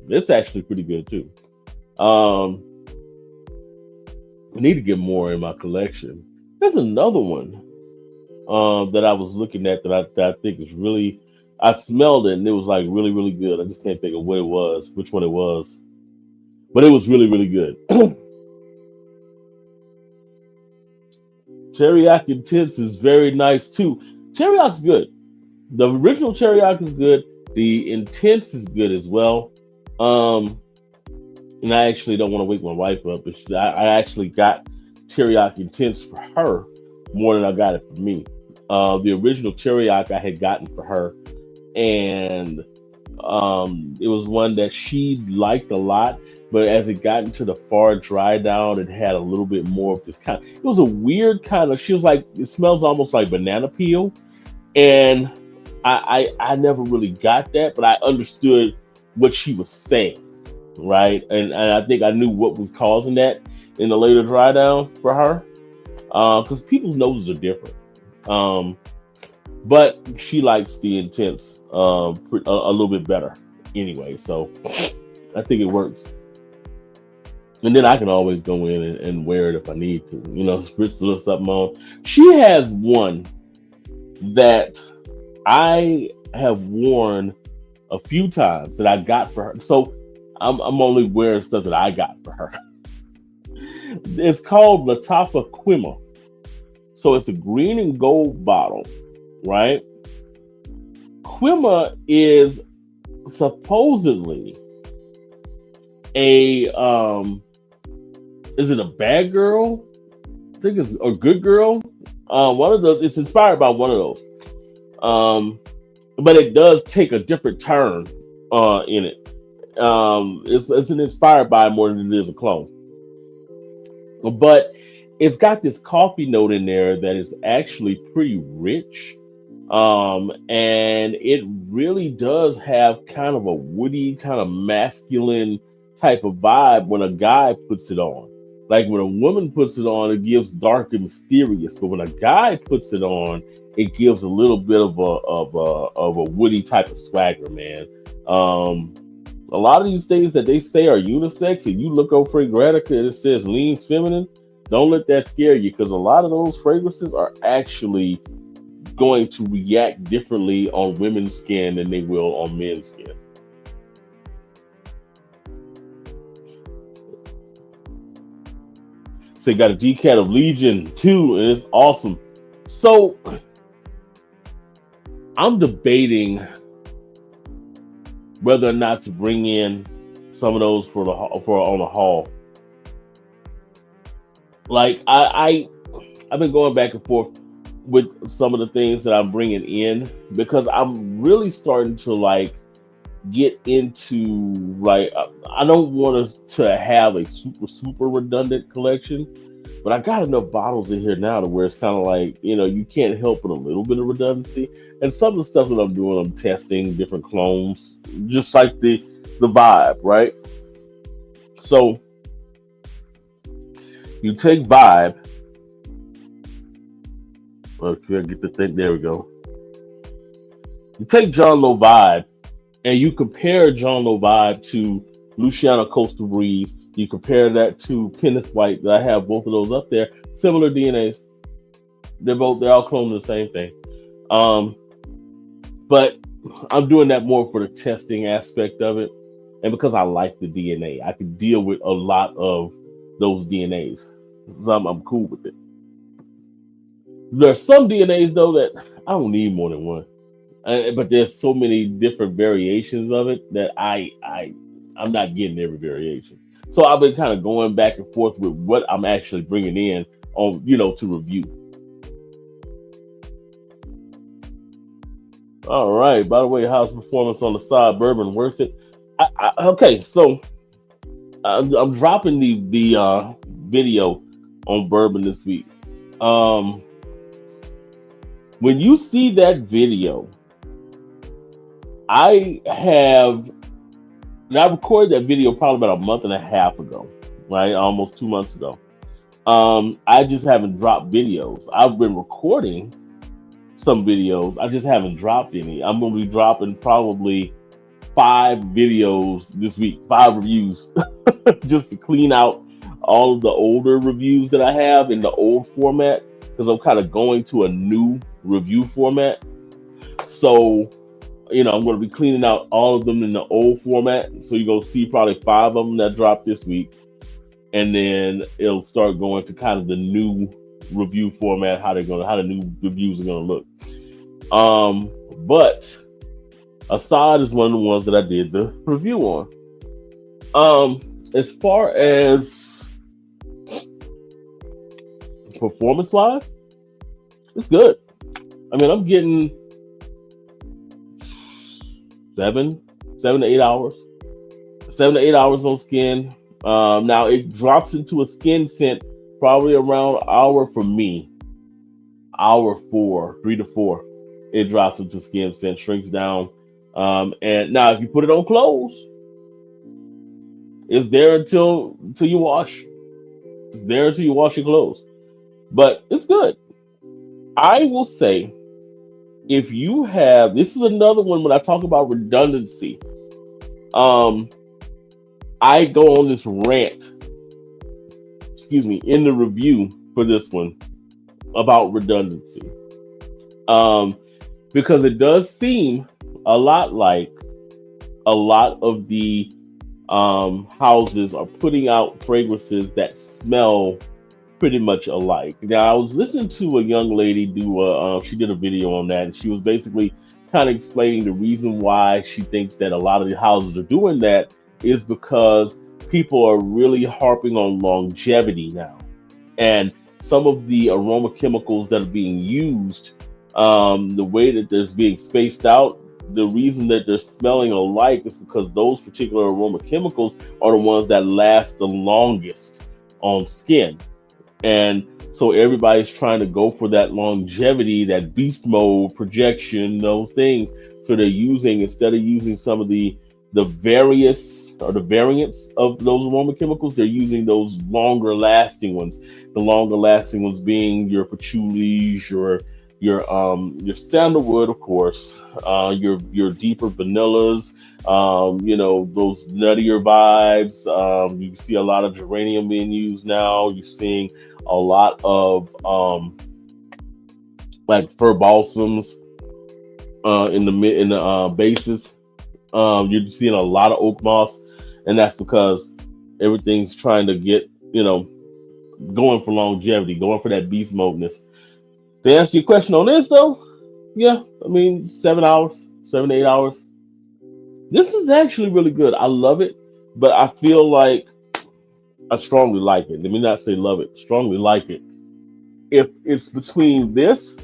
It's actually pretty good too. Um, I need to get more in my collection. There's another one that I was looking at that I think is really. I smelled it and it was like really really good. I just can't think of what it was, which one it was, but it was really really good. Teriyaki Intense is very nice too. Teriyak's good. The original teriyaki is good. The intense is good as well. Um, and I actually don't want to wake my wife up, but I actually got teriyaki intense for her more than I got it for me. The original teriyaki I had gotten for her, and it was one that she liked a lot. But as it got into the far dry down, it had a little bit more of this kind. It was a weird kind of. She was like, it smells almost like banana peel, and I never really got that, but I understood what she was saying, right? And I think I knew what was causing that in the later dry down for her, because people's noses are different. Um, but she likes the intense a little bit better anyway, so I think it works. And then I can always go in and wear it if I need to, spritz a little something on. She has one that I have worn a few times that I got for her. So I'm only wearing stuff that I got for her. It's called Lattafa Quimma. So it's a green and gold bottle, right? Quimma is supposedly a is it a bad girl? I think it's a good girl. One of those. It's inspired by one of those. But it does take a different turn in it. It's inspired by more than it is a clone. But it's got this coffee note in there that is actually pretty rich. And it really does have kind of a woody, kind of masculine type of vibe when a guy puts it on. Like when a woman puts it on, it gives dark and mysterious. But when a guy puts it on, it gives a little bit of a woody type of swagger, man. A lot of these things that they say are unisex, and you look over Fragrantica and it says leans feminine, don't let that scare you, because a lot of those fragrances are actually going to react differently on women's skin than they will on men's skin. So you got a decat of Legion too, and it's awesome. So I'm debating whether or not to bring in some of those for on the haul. Like I've been going back and forth with some of the things that I'm bringing in, because I'm really starting to like get into like I don't want us to have a super redundant collection, but I got enough bottles in here now to where it's kind of like, you can't help but a little bit of redundancy. And some of the stuff that I'm doing, I'm testing different clones, just like the vibe, right? So you take vibe. Okay, get the thing. There we go. You take John Lowe vibe, and you compare John Lowe vibe to Luciana Coastal Breeze. You compare that to Pinnis White. I have both of those up there. Similar DNAs. They're all cloning the same thing. But I'm doing that more for the testing aspect of it, and because I like the DNA, I can deal with a lot of those DNAs. So I'm cool with it. There's some DNAs though that I don't need more than one. But there's so many different variations of it that I'm not getting every variation. So I've been kind of going back and forth with what I'm actually bringing in on, to review. All right. By the way, how's performance on the side? Bourbon worth it? Okay, so I'm dropping the video on bourbon this week. When you see that video, I recorded that video probably about a month and a half ago, right? Almost 2 months ago. I just haven't dropped videos. I've been recording some videos. I just haven't dropped any. I'm going to be dropping probably 5 videos this week, 5 reviews, just to clean out all of the older reviews that I have in the old format because I'm kind of going to a new review format. So, I'm going to be cleaning out all of them in the old format. So you're going to see probably 5 of them that dropped this week. And then it'll start going to kind of the new review format, how the new reviews are going to look. But Assad is one of the ones that I did the review on. As far as performance wise, it's good. I mean, I'm getting 7 to 8 hours, 7 to 8 hours on skin. Now it drops into a skin scent probably around hour for me, hour 4, 3 to 4. It drops into skin scent, shrinks down. And now if you put it on clothes, it's there until you wash. It's there until you wash your clothes. But it's good. I will say, if you have, this is another one when I talk about redundancy. I go on this rant, in the review for this one about redundancy. Because it does seem a lot like a lot of the houses are putting out fragrances that smell pretty much alike. Now, I was listening to a young lady she did a video on that, and she was basically kind of explaining the reason why she thinks that a lot of the houses are doing that is because people are really harping on longevity now. And some of the aroma chemicals that are being used, the way that they're being spaced out, the reason that they're smelling alike is because those particular aroma chemicals are the ones that last the longest on skin. And so everybody's trying to go for that longevity, that beast mode projection, those things. So they're using, instead of using some of the various or the variants of those aroma chemicals, they're using those longer lasting ones. The longer lasting ones being your patchouli, your sandalwood, of course, your deeper vanillas, those nuttier vibes. You see a lot of geranium being used now. You're seeing a lot of like fir balsams in the bases. You're seeing a lot of oak moss, and that's because everything's trying to get going for longevity, going for that beast modeness. To answer your question on this, though, yeah, I mean, 7 hours, 7 to 8 hours. This is actually really good. I love it, but I feel like I strongly like it. Let me not say love it, strongly like it. If it's between this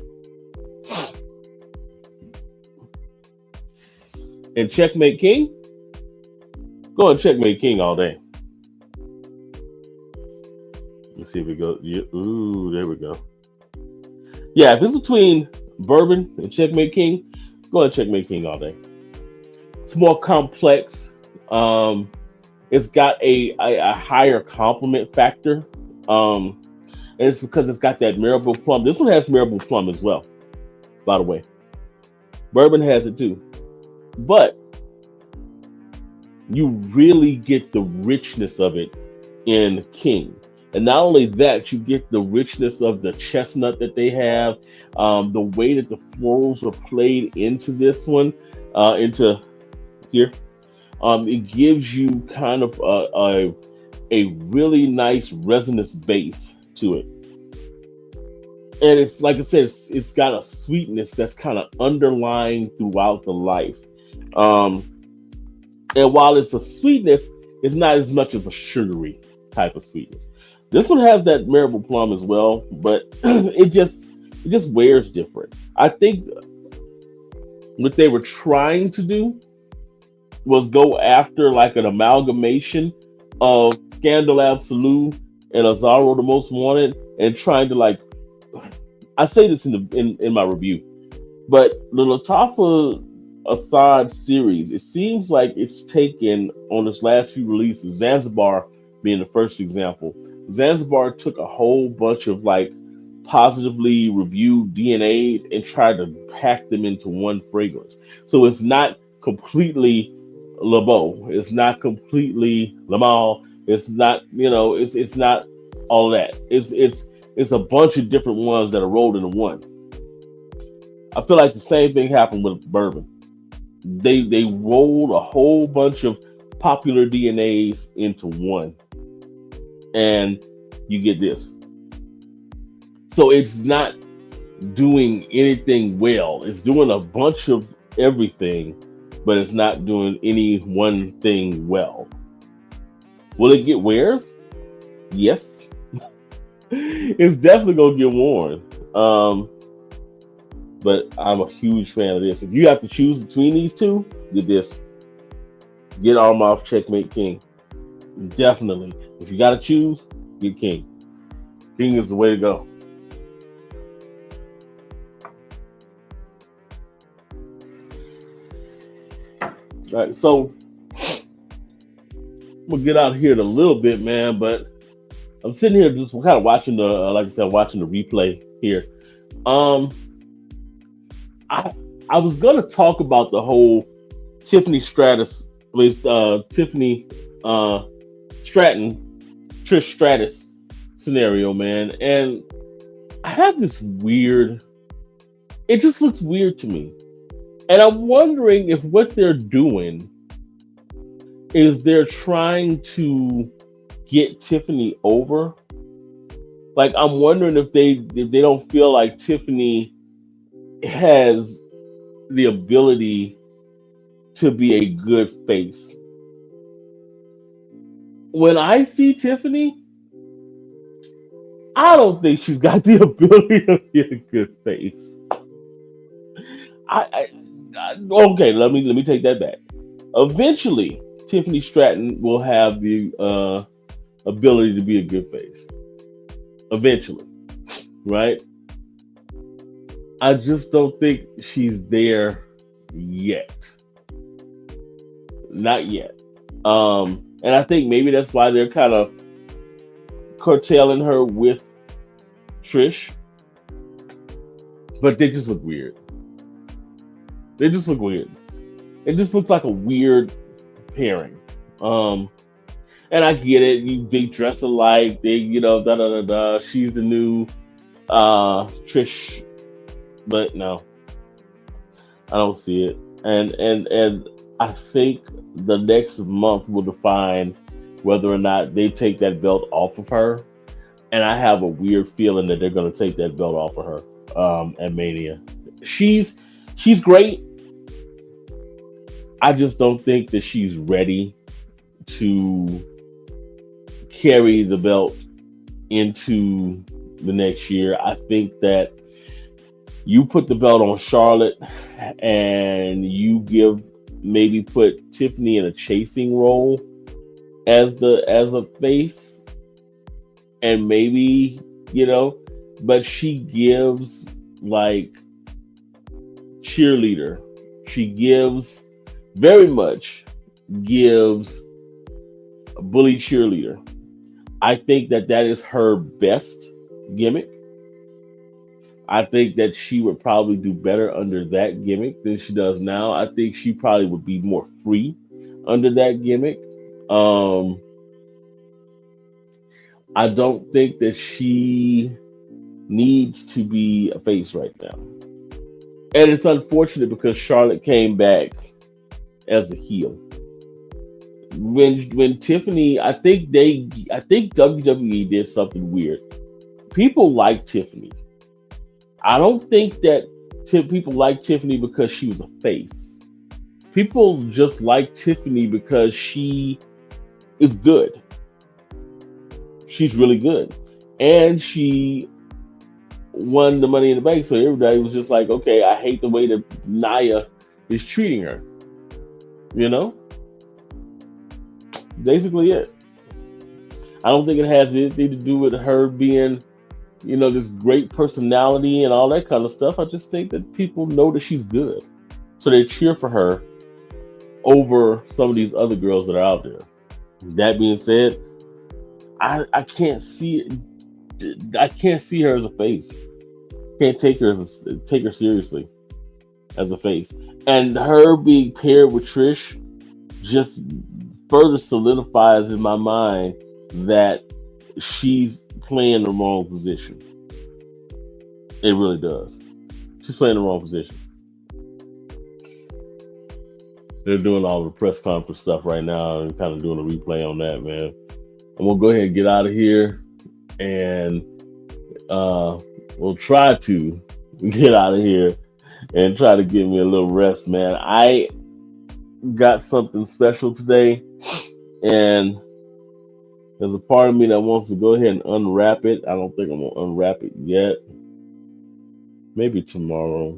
and Checkmate King, go and Checkmate King all day. Let's see if we go. Yeah, ooh, there we go. Yeah, if it's between Bourbon and Checkmate King, go and Checkmate King all day. It's more complex. It's got a higher compliment factor. And it's because it's got that marble plum. This one has marble plum as well, by the way. Bourbon has it too. But you really get the richness of it in King. And not only that, you get the richness of the chestnut that they have, the way that the florals are played into this one, into here. It gives you kind of a really nice resonance base to it. And it's like I said, it's got a sweetness that's kind of underlying throughout the life. And while it's a sweetness, it's not as much of a sugary type of sweetness. This one has that marble plum as well, but it just wears different. I think what they were trying to do was go after like an amalgamation of Scandal Absolute and Azaro the Most Wanted, and trying to, like, I say this in my review, but the Lattafa Assad series, it seems like it's taken on its last few releases, Zanzibar being the first example. Zanzibar took a whole bunch of like positively reviewed DNAs and tried to pack them into one fragrance. So it's not completely LeBeau. It's not completely Lamal. It's not, it's not all of that. It's a bunch of different ones that are rolled into one. I feel like the same thing happened with bourbon. They rolled a whole bunch of popular DNAs into one, and you get this. So it's not doing anything well. It's doing a bunch of everything, but it's not doing any one thing well. Will it get wears? Yes. It's definitely gonna get worn. But I'm a huge fan of this. If you have to choose between these two, get this. Get Armagh Checkmate King. Definitely. If you gotta choose, get King. King is the way to go. All right, so we'll get out here in a little bit, man. But I'm sitting here just kind of watching the, like I said, watching the replay here. I was gonna talk about the whole Tiffany Stratus, Tiffany Stratton, Trish Stratus scenario, man, and I have this weird. It just looks weird to me. And I'm wondering if what they're doing is they're trying to get Tiffany over. Like, I'm wondering if they don't feel like Tiffany has the ability to be a good face. When I see Tiffany, I don't think she's got the ability to be a good face. Okay, let me take that back. Eventually, Tiffany Stratton will have the ability to be a good face. Eventually, right? I just don't think she's there yet. Not yet. And I think maybe that's why they're kind of curtailing her with Trish. But they just look weird. They just look weird. It just looks like a weird pairing. And I get it. They dress alike. They, da da da da. She's the new Trish, but no, I don't see it. And I think the next month will define whether or not they take that belt off of her. And I have a weird feeling that they're going to take that belt off of her at Mania. She's great. I just don't think that she's ready to carry the belt into the next year. I think that you put the belt on Charlotte and you maybe put Tiffany in a chasing role as a face, and maybe, but she gives like cheerleader. She very much gives a bully cheerleader. I think that is her best gimmick. I think that she would probably do better under that gimmick than she does now. I think she probably would be more free under that gimmick. I don't think that she needs to be a face right now. And it's unfortunate because Charlotte came back as a heel. When Tiffany, I think WWE did something weird. People like Tiffany. I don't think that people like Tiffany because she was a face. People just like Tiffany because she is good. She's really good. And she won the Money in the Bank, so everybody was just like, okay, I hate the way that Nia is treating her. Basically it. I don't think it has anything to do with her being, this great personality and all that kind of stuff. I just think that people know that she's good, so they cheer for her over some of these other girls that are out there. That being said, I can't see it. I can't see her as a face. Can't take her seriously as a face. And her being paired with Trish just further solidifies in my mind that she's playing the wrong position. It really does. She's playing the wrong position. They're doing all the press conference stuff right now and kind of doing a replay on that, man. I'm gonna go ahead and get out of here, and we'll try to get out of here and try to get me a little rest, man. I got something special today, and there's a part of me that wants to go ahead and unwrap it. I don't think I'm gonna unwrap it yet. Maybe tomorrow.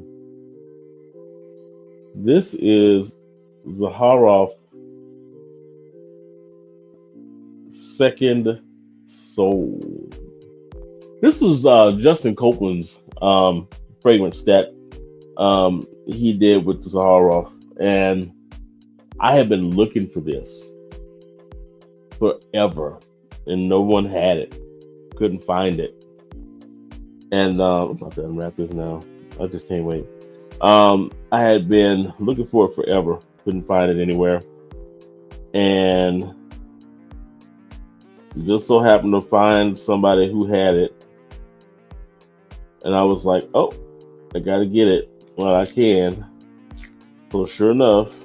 This is Zaharoff Second Soul. This was Justin Copeland's fragrance that he did with Zaharoff, and I have been looking for this forever, and no one had it. Couldn't find it. And I'm about to unwrap this now. I just can't wait. I had been looking for it forever. Couldn't find it anywhere. And just so happened to find somebody who had it. And I was like, oh, I gotta get it while I can. So sure enough,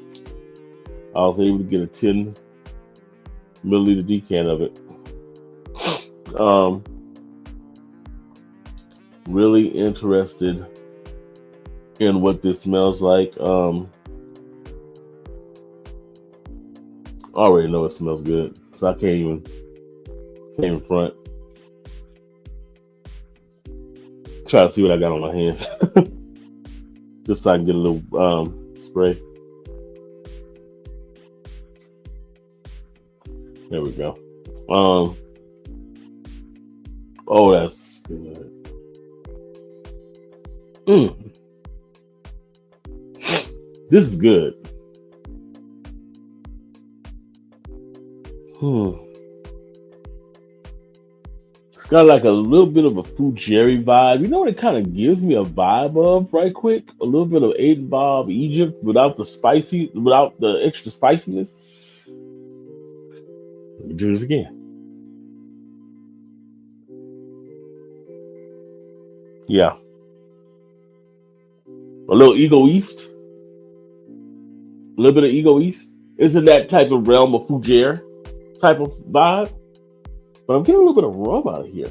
I was able to get a 10 milliliter decan of it. Really interested in what this smells like. I already know it smells good, so I can't even front. Try to see what I got on my hands, just so I can get a little spray. There we go. Oh, that's good. This is good. It's got like a little bit of a Fugeri vibe. You know what it kind of gives me a vibe of right quick? A little bit of Aiden Bob Egypt without the extra spiciness. Let me do this again. Yeah. A little Ego East. A little bit of Ego East. Isn't that type of realm of Fougere type of vibe? But I'm getting a little bit of rum out of here.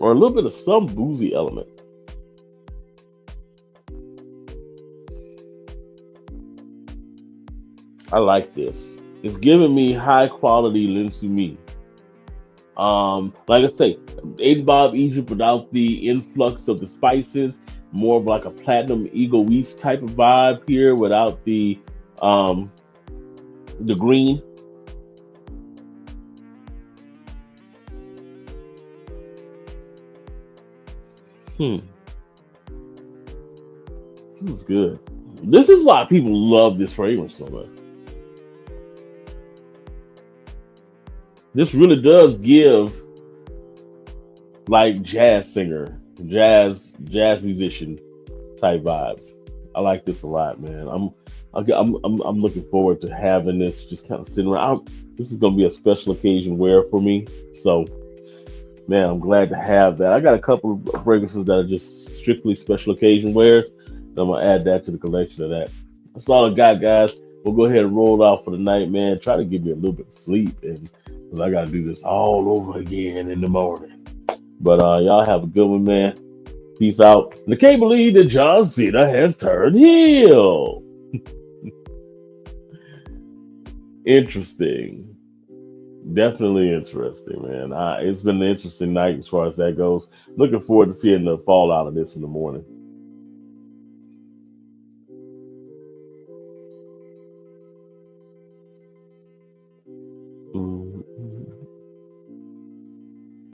Or a little bit of some boozy element. I like this. It's giving me high quality Linsumi. Like I say, Aiden Bob Egypt without the influx of the spices, more of like a platinum Ego East type of vibe here without the green. This is good. This is why people love this fragrance so much. This really does give like jazz singer, jazz musician type vibes. I like this a lot, man. I'm looking forward to having this just kind of sitting around. This is gonna be a special occasion wear for me. So, man, I'm glad to have that. I got a couple of fragrances that are just strictly special occasion wears. And I'm gonna add that to the collection of that. That's all I got, guys. We'll go ahead and roll out for the night, man. Try to give me a little bit of sleep, and because I gotta do this all over again in the morning. But y'all have a good one, man. Peace out. And I can't believe that John Cena has turned heel. Interesting. Definitely interesting, man. It's been an interesting night as far as that goes. Looking forward to seeing the fallout of this in the morning.